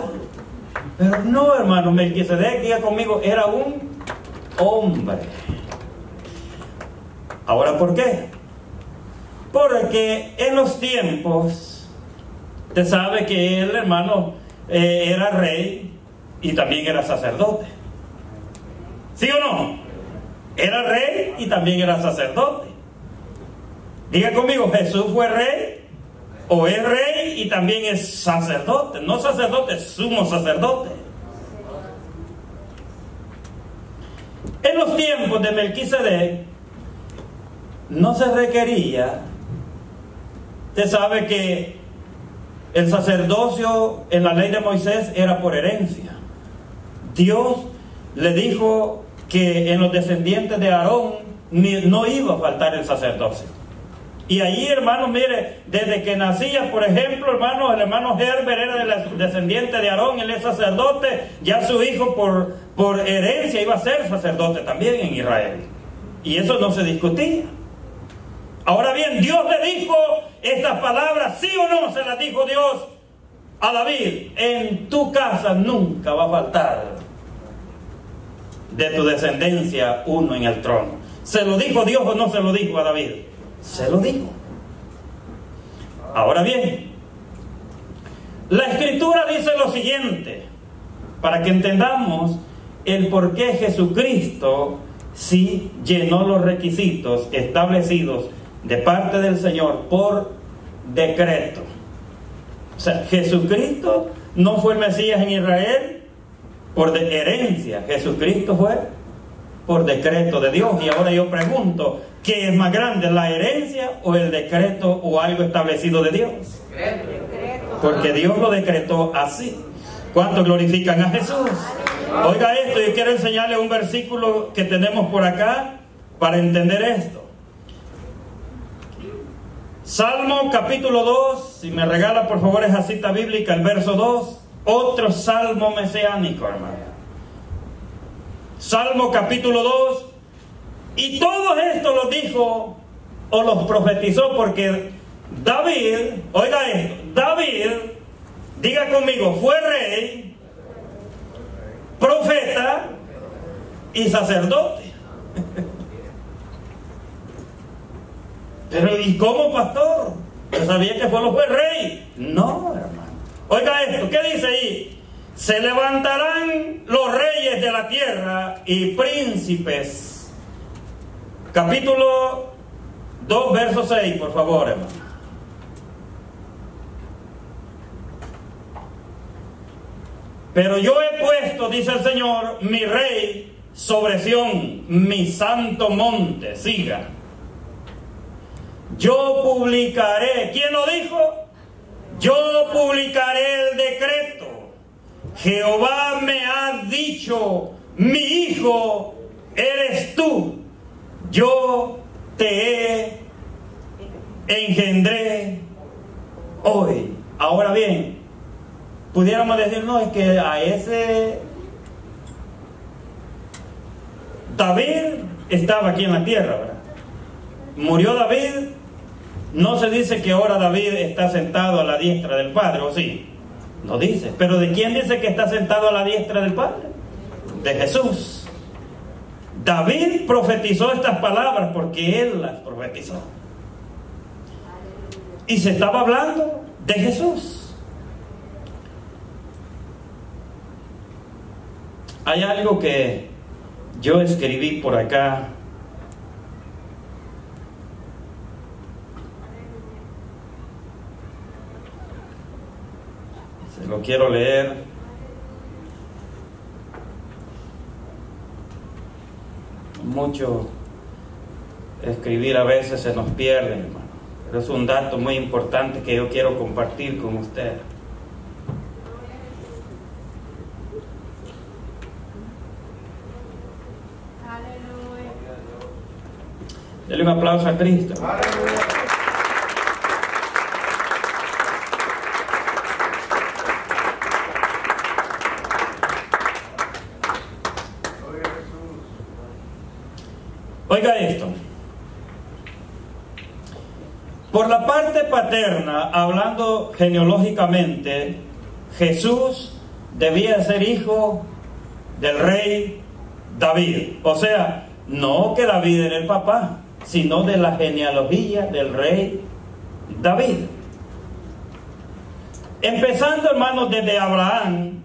Pero no, hermano, Melquisedec, diga conmigo, era un hombre. Ahora, ¿por qué? Porque en los tiempos, usted sabe que él, hermano, era rey y también era sacerdote. ¿Sí o no? Era rey y también era sacerdote. Diga conmigo, Jesús fue rey, o es rey y también es sacerdote. No sacerdote, sumo sacerdote. En los tiempos de Melquisedec no se requería. Usted sabe que el sacerdocio en la ley de Moisés era por herencia. Dios le dijo que en los descendientes de Aarón no iba a faltar el sacerdocio. Y allí, hermanos, mire, desde que nacía, por ejemplo, hermanos, el hermano Herbert era descendiente de Aarón, él es sacerdote, ya su hijo por herencia iba a ser sacerdote también en Israel. Y eso no se discutía. Ahora bien, Dios le dijo estas palabras, ¿sí o no? Se las dijo Dios a David: en tu casa nunca va a faltar de tu descendencia uno en el trono. ¿Se lo dijo Dios o no se lo dijo a David? Se lo dijo. Ahora bien, la Escritura dice lo siguiente, para que entendamos el por qué Jesucristo sí llenó los requisitos establecidos de parte del Señor por decreto. O sea, Jesucristo no fue el Mesías en Israel por herencia. Jesucristo fue por decreto de Dios. Y ahora yo pregunto, ¿qué es más grande, la herencia o el decreto o algo establecido de Dios? Porque Dios lo decretó así. ¿Cuántos glorifican a Jesús? Oiga esto, yo quiero enseñarle un versículo que tenemos por acá para entender esto. Salmo capítulo 2, si me regala por favor esa cita bíblica, el verso 2, otro salmo mesiánico, hermano. Salmo capítulo 2, y todo esto lo dijo o los profetizó porque David, oiga esto, David, diga conmigo, fue rey, profeta y sacerdote. Pero ¿y cómo, pastor? Yo sabía que fue rey. No, hermano. Oiga esto, ¿qué dice ahí? Se levantarán los reyes de la tierra y príncipes. Capítulo 2, verso 6, por favor, hermano. Pero yo he puesto, dice el Señor, mi rey sobre Sión, mi santo monte. Siga. Yo publicaré. ¿Quién lo dijo? Yo publicaré el decreto. Jehová me ha dicho, mi hijo eres tú. Yo te engendré hoy. Ahora bien, pudiéramos decir, no, es que a ese David estaba aquí en la tierra, ¿verdad? Murió David. No se dice que ahora David está sentado a la diestra del Padre, ¿o sí? No dice. ¿Pero de quién dice que está sentado a la diestra del Padre? De Jesús. David profetizó estas palabras porque él las profetizó. Y se estaba hablando de Jesús. Hay algo que yo escribí por acá. Se lo quiero leer. Mucho escribir a veces se nos pierde, hermano. Pero es un dato muy importante que yo quiero compartir con usted. Dele un aplauso a Cristo. Oiga esto. Por la parte paterna, hablando genealógicamente, Jesús debía ser hijo del rey David. O sea, no que David era el papá, sino de la genealogía del rey David. Empezando, hermanos, desde Abraham,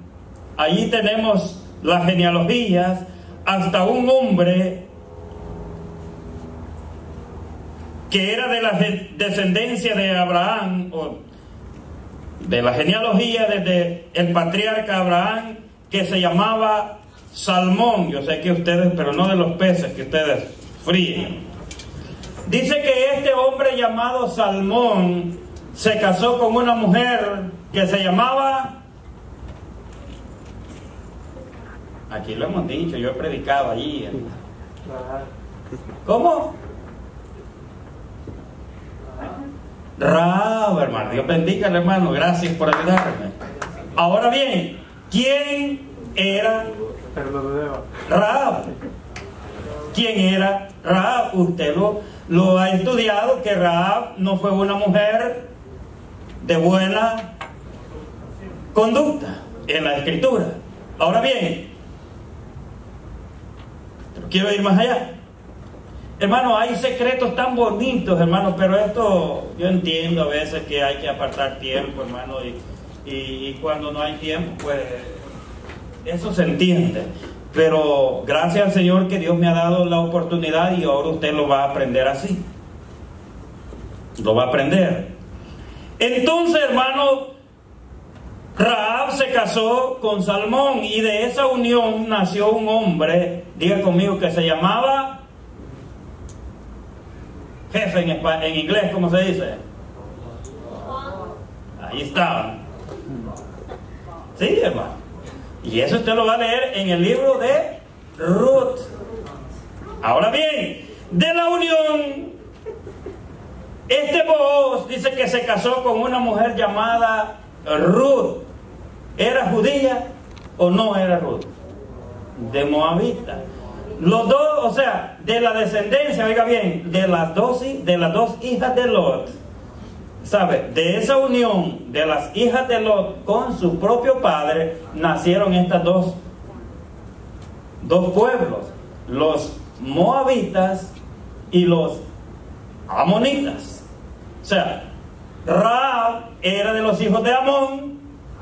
allí tenemos las genealogías hasta un hombre que era de la descendencia de Abraham, o de la genealogía desde el patriarca Abraham, que se llamaba Salmón. Yo sé que ustedes, pero no de los peces que ustedes fríen. Dice que este hombre llamado Salmón se casó con una mujer que se llamaba, aquí lo hemos dicho, yo he predicado allí. ¿Cómo? Rahab, hermano. Dios bendiga al hermano, gracias por ayudarme. Ahora bien, ¿quién era Rahab? ¿Quién era Rahab? Usted lo ha estudiado, que Rahab no fue una mujer de buena conducta en la Escritura. Ahora bien, quiero ir más allá. Hermano, hay secretos tan bonitos, hermano, pero esto yo entiendo a veces que hay que apartar tiempo, hermano, y cuando no hay tiempo, pues eso se entiende. Pero gracias al Señor que Dios me ha dado la oportunidad y ahora usted lo va a aprender así. Lo va a aprender. Entonces, hermano, Rahab se casó con Salmón y de esa unión nació un hombre, diga conmigo, que se llamaba jefe en inglés, ¿cómo se dice? Ahí está. Sí, hermano. Y eso usted lo va a leer en el libro de Ruth. Ahora bien, de la unión, este Booz dice que se casó con una mujer llamada Ruth. ¿Era judía o no era Ruth? De moabita. Los dos, o sea, de la descendencia, oiga bien, de las dos hijas de Lot, ¿sabe? De esa unión de las hijas de Lot con su propio padre, nacieron estas dos pueblos, los moabitas y los amonitas. O sea, Rahab era de los hijos de Amón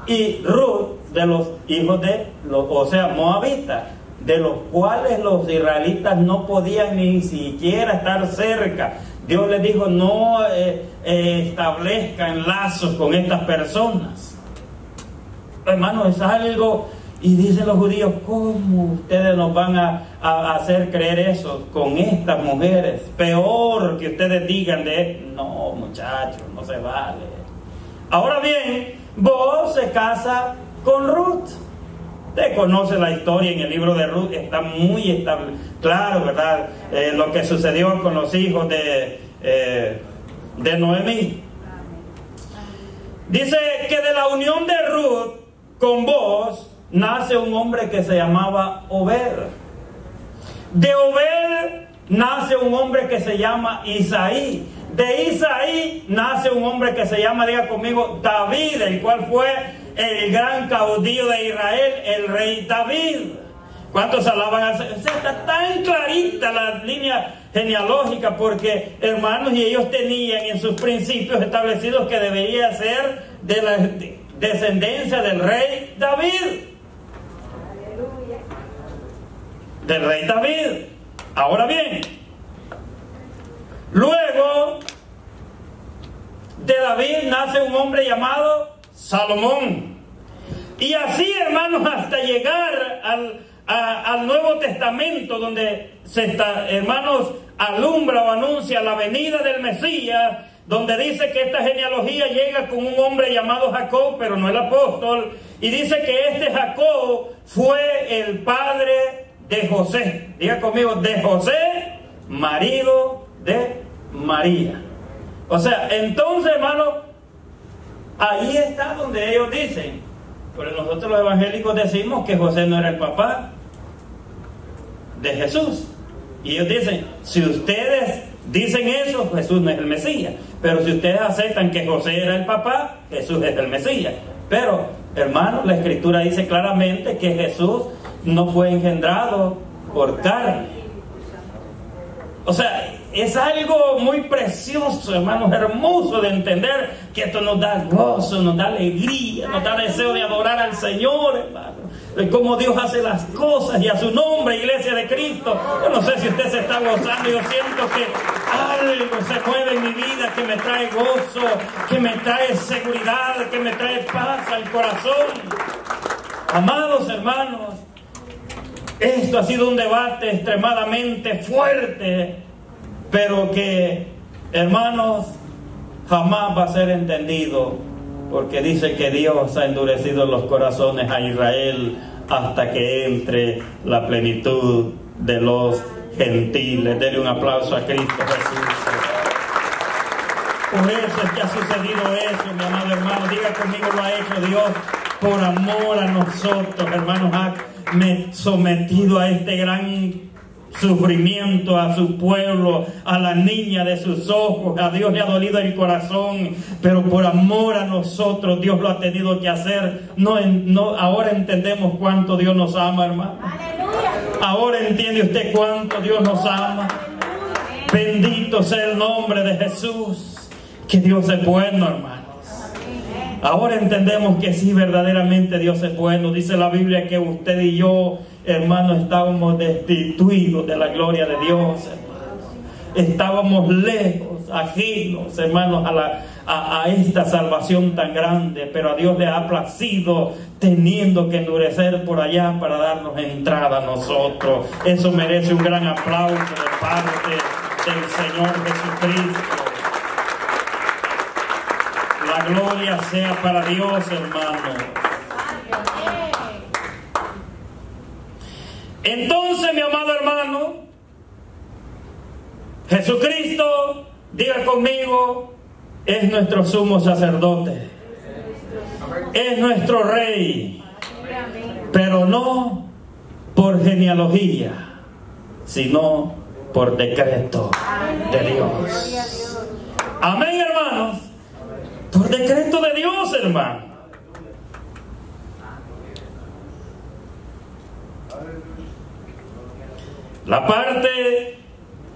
y Ruth de los hijos de moabitas, de los cuales los israelitas no podían ni siquiera estar cerca. Dios les dijo, no establezcan lazos con estas personas. Hermano, es algo, y dicen los judíos, ¿cómo ustedes nos van a hacer creer eso con estas mujeres? Peor que ustedes digan no, muchachos, no se vale. Ahora bien, Booz se casa con Ruth. Usted conoce la historia en el libro de Ruth, está muy claro, ¿verdad? Lo que sucedió con los hijos de Noemí. Dice que de la unión de Ruth con Booz nace un hombre que se llamaba Obed. De Obed nace un hombre que se llama Isaí. De Isaí nace un hombre que se llama, diga conmigo, David, el cual fue el gran caudillo de Israel, el rey David. ¿Cuántos alaban al Señor? Está tan clarita la línea genealógica, porque, hermanos, y ellos tenían en sus principios establecidos que debería ser de la descendencia del rey David. Del rey David. Ahora bien, luego de David nace un hombre llamado Salomón. Y así, hermanos, hasta llegar al Nuevo Testamento, donde hermanos, alumbra o anuncia la venida del Mesías, donde dice que esta genealogía llega con un hombre llamado Jacob, pero no el apóstol, y dice que este Jacob fue el padre de José. Diga conmigo, de José, marido de María. O sea, entonces, hermano, ahí está donde ellos dicen, pero nosotros los evangélicos decimos que José no era el papá de Jesús. Y ellos dicen, si ustedes dicen eso, Jesús no es el Mesías. Pero si ustedes aceptan que José era el papá, Jesús es el Mesías. Pero, hermano, la Escritura dice claramente que Jesús no fue engendrado por carne. O sea, es algo muy precioso, hermanos, hermoso de entender, que esto nos da gozo, nos da alegría, nos da deseo de adorar al Señor, hermano. de cómo Dios hace las cosas, y a su nombre, Iglesia de Cristo. Yo no sé si usted se está gozando. Yo siento que algo se mueve en mi vida que me trae gozo, que me trae seguridad, que me trae paz al corazón. Amados hermanos, esto ha sido un debate extremadamente fuerte, pero que, hermanos, jamás va a ser entendido, porque dice que Dios ha endurecido los corazones a Israel hasta que entre la plenitud de los gentiles. Denle un aplauso a Cristo Jesús. Por eso es que ha sucedido eso, mi amado hermano. Diga conmigo, lo ha hecho Dios por amor a nosotros, hermanos. Ha sometido a este gran sufrimiento a su pueblo, a la niña de sus ojos. A Dios le ha dolido el corazón, pero por amor a nosotros Dios lo ha tenido que hacer. Ahora entendemos cuánto Dios nos ama, hermano. Ahora entiende usted cuánto Dios nos ama. Bendito sea el nombre de Jesús. Que Dios es bueno, hermanos. Ahora entendemos que sí, verdaderamente Dios es bueno. Dice la Biblia que usted y yo, hermanos, estábamos destituidos de la gloria de Dios, hermanos. Estábamos lejos, ajenos, hermanos, a esta salvación tan grande, pero a Dios le ha placido, teniendo que endurecer por allá para darnos entrada a nosotros. Eso merece un gran aplauso de parte del Señor Jesucristo. La gloria sea para Dios, hermano. Entonces, mi amado hermano, Jesucristo, diga conmigo, es nuestro sumo sacerdote, es nuestro rey, pero no por genealogía, sino por decreto de Dios. Amén, hermanos. Por decreto de Dios, hermano. La parte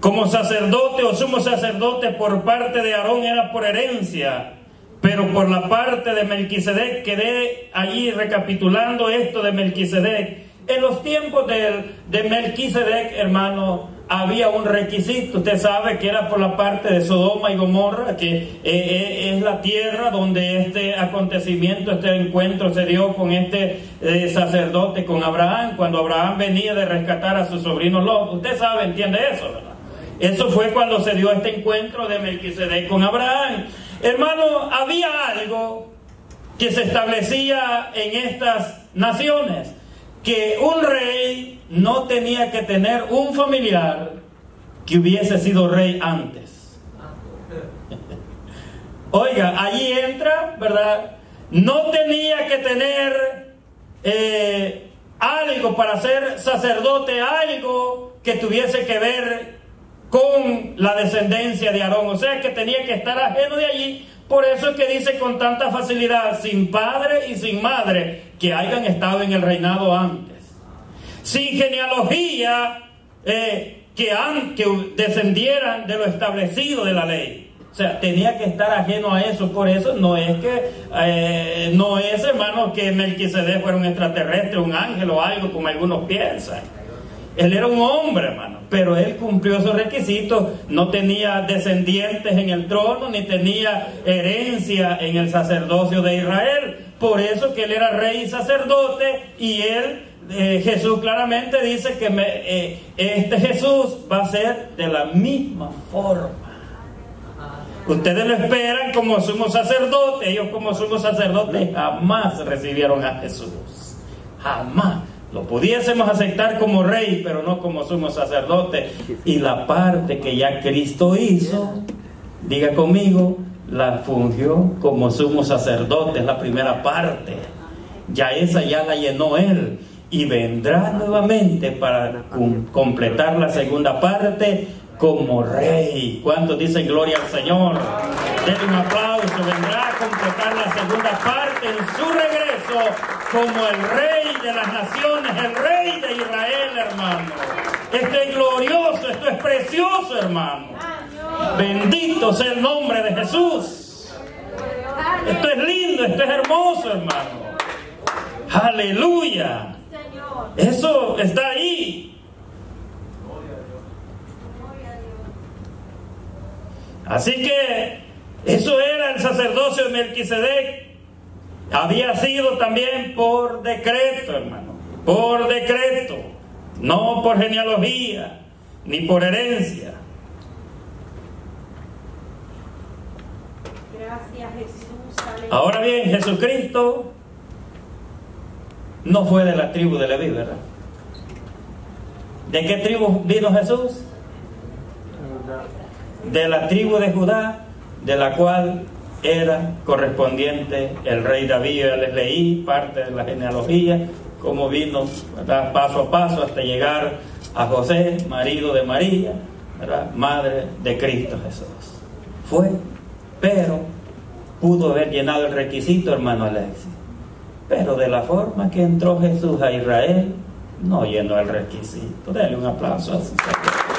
como sacerdote o sumo sacerdote por parte de Aarón era por herencia, pero por la parte de Melquisedec, quedé allí recapitulando esto de Melquisedec. En los tiempos de Melquisedec, hermano, había un requisito. Usted sabe que era por la parte de Sodoma y Gomorra, que es la tierra donde este acontecimiento, este encuentro se dio con este sacerdote, con Abraham, cuando Abraham venía de rescatar a su sobrino Lot. Usted sabe, entiende eso, ¿verdad? Eso fue cuando se dio este encuentro de Melquisedec con Abraham. Hermano, había algo que se establecía en estas naciones, que un rey no tenía que tener un familiar que hubiese sido rey antes. Oiga, allí entra, ¿verdad? No tenía que tener algo para ser sacerdote, algo que tuviese que ver con la descendencia de Aarón. O sea, que tenía que estar ajeno de allí. Por eso es que dice con tanta facilidad, sin padre y sin madre, que hayan estado en el reinado antes. Sin genealogía, que descendieran de lo establecido de la ley. O sea, tenía que estar ajeno a eso. Por eso no es que, no es, hermano, que Melquisedec fuera un extraterrestre, un ángel o algo como algunos piensan. Él era un hombre, hermano, pero él cumplió esos requisitos. No tenía descendientes en el trono, ni tenía herencia en el sacerdocio de Israel. Por eso que él era rey y sacerdote, y él, Jesús claramente dice que este Jesús va a ser de la misma forma. Ustedes lo esperan como sumo sacerdote. Ellos como sumo sacerdote jamás recibieron a Jesús. Jamás. Lo pudiésemos aceptar como rey, pero no como sumo sacerdote. Y la parte que ya Cristo hizo, diga conmigo, la fungió como sumo sacerdote. Es la primera parte. Ya esa ya la llenó Él. Y vendrá nuevamente para completar la segunda parte como rey. ¿Cuántos dicen gloria al Señor? Denle un aplauso. Vendrá a completar la segunda parte en su regreso como el rey de las naciones, el rey de Israel, hermano. Esto es glorioso, esto es precioso, hermano. Bendito sea el nombre de Jesús. Esto es lindo, esto es hermoso, hermano. Aleluya. Eso está ahí. Así que eso era el sacerdocio de Melquisedec. Había sido también por decreto, hermano, por decreto, no por genealogía ni por herencia. Gracias, Jesús. Aleluya. Ahora bien, Jesucristo no fue de la tribu de Leví, ¿verdad? ¿De qué tribu vino Jesús? De la tribu de Judá, de la cual era correspondiente el rey David. Ya les leí parte de la genealogía, cómo vino, ¿verdad?, paso a paso hasta llegar a José, marido de María, ¿verdad?, madre de Cristo Jesús. Fue, pero pudo haber llenado el requisito, hermano Alexis. Pero de la forma que entró Jesús a Israel, no llenó el requisito. Denle un aplauso a su Señor.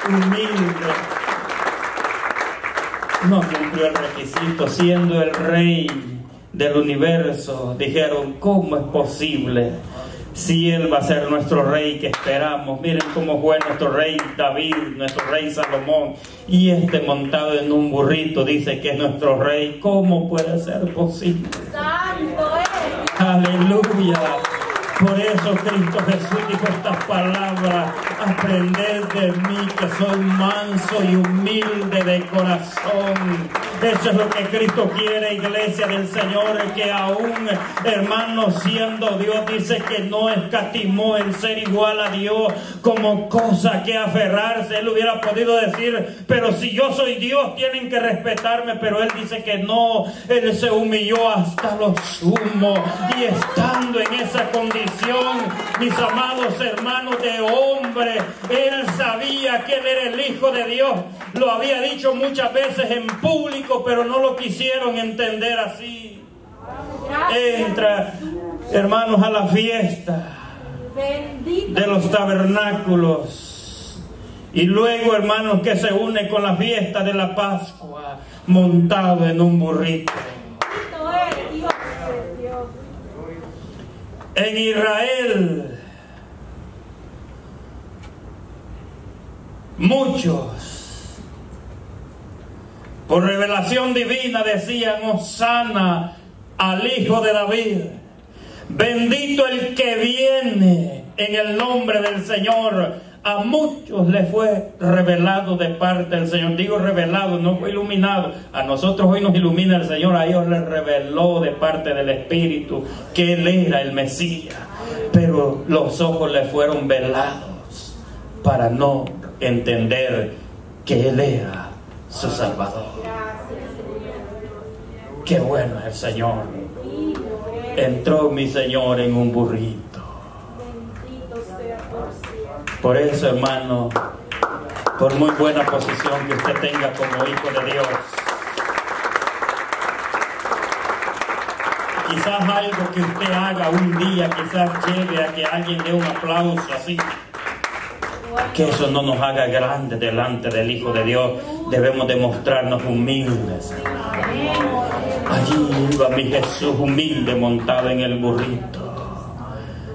Humilde, no cumplió el requisito, siendo el rey del universo. Dijeron, ¿cómo es posible si él va a ser nuestro rey que esperamos? Miren cómo fue nuestro rey David, nuestro rey Salomón, y montado en un burrito dice que es nuestro rey. ¿Cómo puede ser posible? Santo es. Aleluya. Por eso Cristo Jesús dijo estas palabras: aprended de mí que soy manso y humilde de corazón. Eso es lo que Cristo quiere, iglesia del Señor, que aún, hermano, siendo Dios, dice que no escatimó el ser igual a Dios como cosa que aferrarse. Él hubiera podido decir, pero si yo soy Dios tienen que respetarme, pero Él dice que no. Él se humilló hasta lo sumo, y estando en esa condición, mis amados hermanos, de hombre, Él sabía que Él era el Hijo de Dios. Lo había dicho muchas veces en público, pero no lo quisieron entender así. Entra, hermanos, a la fiesta de los tabernáculos, y luego, hermanos, que se une con la fiesta de la Pascua, montado en un burrito. En Israel, muchos, por revelación divina, decían: Hosana al Hijo de David, bendito el que viene en el nombre del Señor. A muchos les fue revelado de parte del Señor. Digo revelado, no fue iluminado. A nosotros hoy nos ilumina el Señor. A ellos les reveló de parte del Espíritu que Él era el Mesías. Pero los ojos les fueron velados para no entender que Él era su Salvador. Qué bueno es el Señor. Entró mi Señor en un burrito. Por eso, hermano, por muy buena posición que usted tenga como hijo de Dios, quizás algo que usted haga un día, quizás lleve a que alguien dé un aplauso así, que eso no nos haga grandes delante del Hijo de Dios. Debemos demostrarnos humildes. Allí iba mi Jesús humilde, montado en el burrito.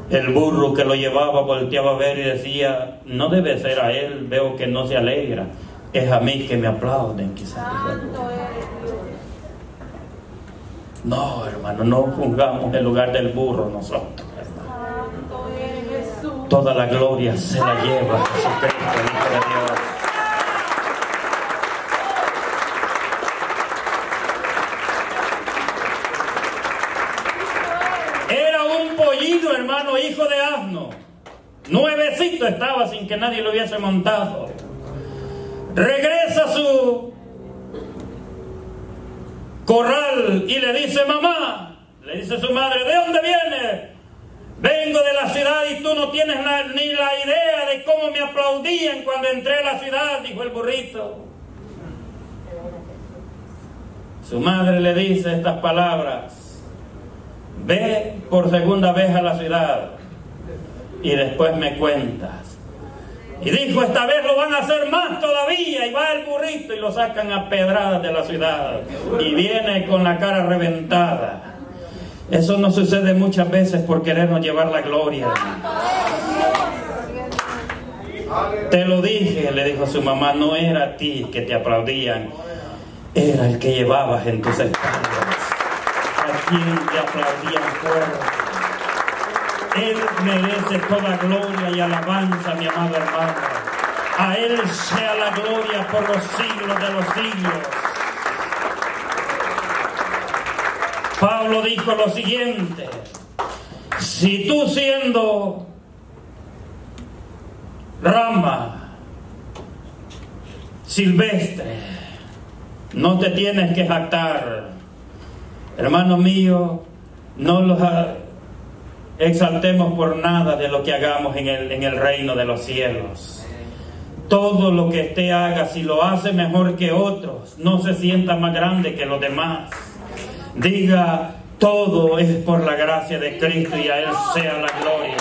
El burro que lo llevaba volteaba a ver y decía: no debe ser a él, veo que no se alegra, es a mí que me aplauden, quizás. No, hermano, no juzgamos el lugar del burro nosotros, hermano. Toda la gloria se la lleva Jesucristo, el Hijo de Dios. Hermano, hijo de asno, nuevecito estaba, sin que nadie lo hubiese montado. Regresa a su corral y le dice: mamá, le dice su madre, ¿de dónde viene? Vengo de la ciudad y tú no tienes ni la idea de cómo me aplaudían cuando entré a la ciudad, dijo el burrito. Su madre le dice estas palabras: ve por segunda vez a la ciudad y después me cuentas. Y dijo, esta vez lo van a hacer más todavía. Y va el burrito y lo sacan a pedradas de la ciudad. Y viene con la cara reventada. Eso no sucede muchas veces por querernos llevar la gloria. Te lo dije, le dijo su mamá, no era a ti que te aplaudían, era el que llevabas en tus espaldas. A quien te aplaudían fuerte. Él merece toda gloria y alabanza, mi amado hermano. A Él sea la gloria por los siglos de los siglos. Pablo dijo lo siguiente: si tú siendo rama silvestre no te tienes que jactar, hermano mío, no los exaltemos por nada de lo que hagamos en el reino de los cielos. Todo lo que usted haga, si lo hace mejor que otros, no se sienta más grande que los demás. Diga, todo es por la gracia de Cristo y a Él sea la gloria.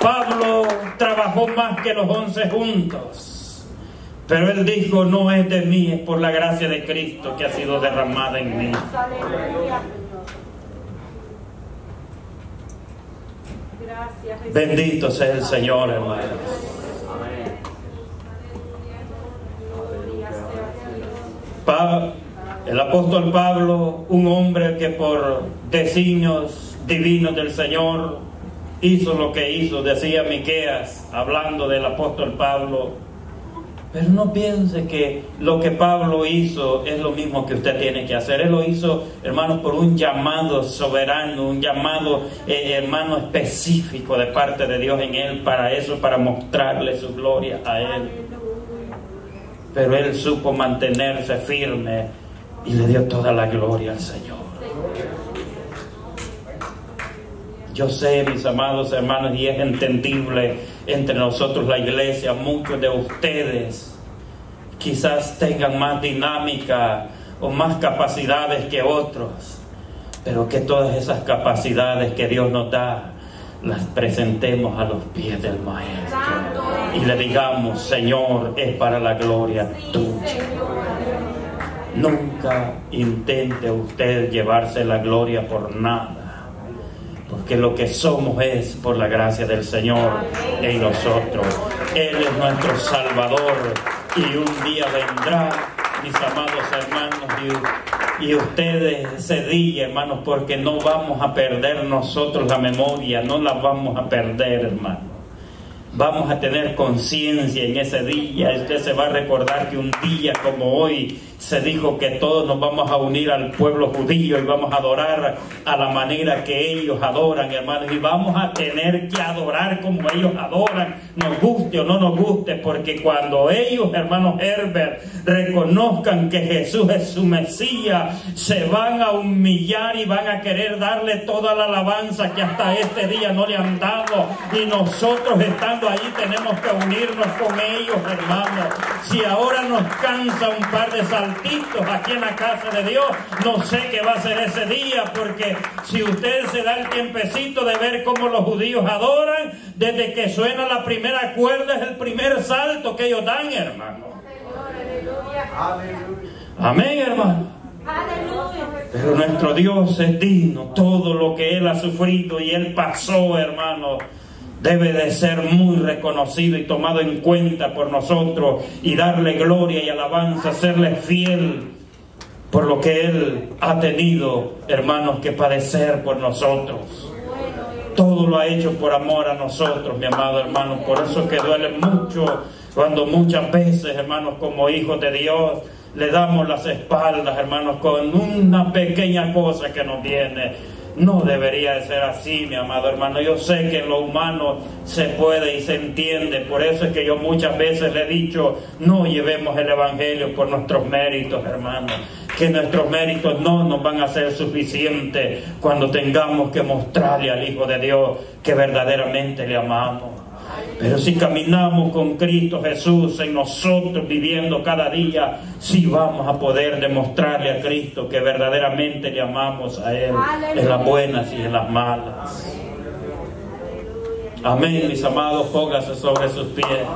Pablo trabajó más que los 11 juntos, pero él dijo, no es de mí, es por la gracia de Cristo que ha sido derramada en mí. Bendito sea el Señor, hermanos. El apóstol Pablo, un hombre que por designios divinos del Señor hizo lo que hizo, decía Miqueas, hablando del apóstol Pablo. Pero no piense que lo que Pablo hizo es lo mismo que usted tiene que hacer. Él lo hizo, hermano, por un llamado soberano, un llamado, hermano, específico de parte de Dios en él, para eso, para mostrarle su gloria a él. Pero él supo mantenerse firme y le dio toda la gloria al Señor. Yo sé, mis amados hermanos, y es entendible entre nosotros la iglesia, muchos de ustedes quizás tengan más dinámica o más capacidades que otros, pero que todas esas capacidades que Dios nos da, las presentemos a los pies del Maestro y le digamos, Señor, es para la gloria tuya. Nunca intente usted llevarse la gloria por nada, porque lo que somos es por la gracia del Señor en nosotros. Él es nuestro Salvador y un día vendrá, mis amados hermanos, y ustedes ese día, hermanos, porque no vamos a perder nosotros la memoria, no la vamos a perder, hermano. Vamos a tener conciencia en ese día. Usted se va a recordar que un día como hoy se dijo que todos nos vamos a unir al pueblo judío y vamos a adorar a la manera que ellos adoran, hermanos. Y vamos a tener que adorar como ellos adoran, nos guste o no nos guste, porque cuando ellos, hermanos Herbert, reconozcan que Jesús es su Mesías, se van a humillar y van a querer darle toda la alabanza que hasta este día no le han dado. Y nosotros, estando allí, tenemos que unirnos con ellos, hermanos. Si ahora nos cansa un par de saltitos aquí en la casa de Dios, no sé qué va a ser ese día, porque si usted se da el tiempecito de ver cómo los judíos adoran, desde que suena la primera cuerda es el primer salto que ellos dan, hermano. Amén, hermano. Pero nuestro Dios es digno. Todo lo que Él ha sufrido y Él pasó, hermano, debe de ser muy reconocido y tomado en cuenta por nosotros, y darle gloria y alabanza, serle fiel por lo que Él ha tenido, hermanos, que padecer por nosotros. Todo lo ha hecho por amor a nosotros, mi amado hermano. Por eso es que duele mucho cuando muchas veces, hermanos, como hijos de Dios, le damos las espaldas, hermanos, con una pequeña cosa que nos viene. No debería de ser así, mi amado hermano. Yo sé que en lo humano se puede y se entiende. Por eso es que yo muchas veces le he dicho, no llevemos el evangelio por nuestros méritos, hermano. Que nuestros méritos no nos van a ser suficientes cuando tengamos que mostrarle al Hijo de Dios que verdaderamente le amamos. Pero si caminamos con Cristo Jesús en nosotros, viviendo cada día, sí vamos a poder demostrarle a Cristo que verdaderamente le amamos a Él, en las buenas y en las malas. Amén, mis amados, póngase sobre sus pies.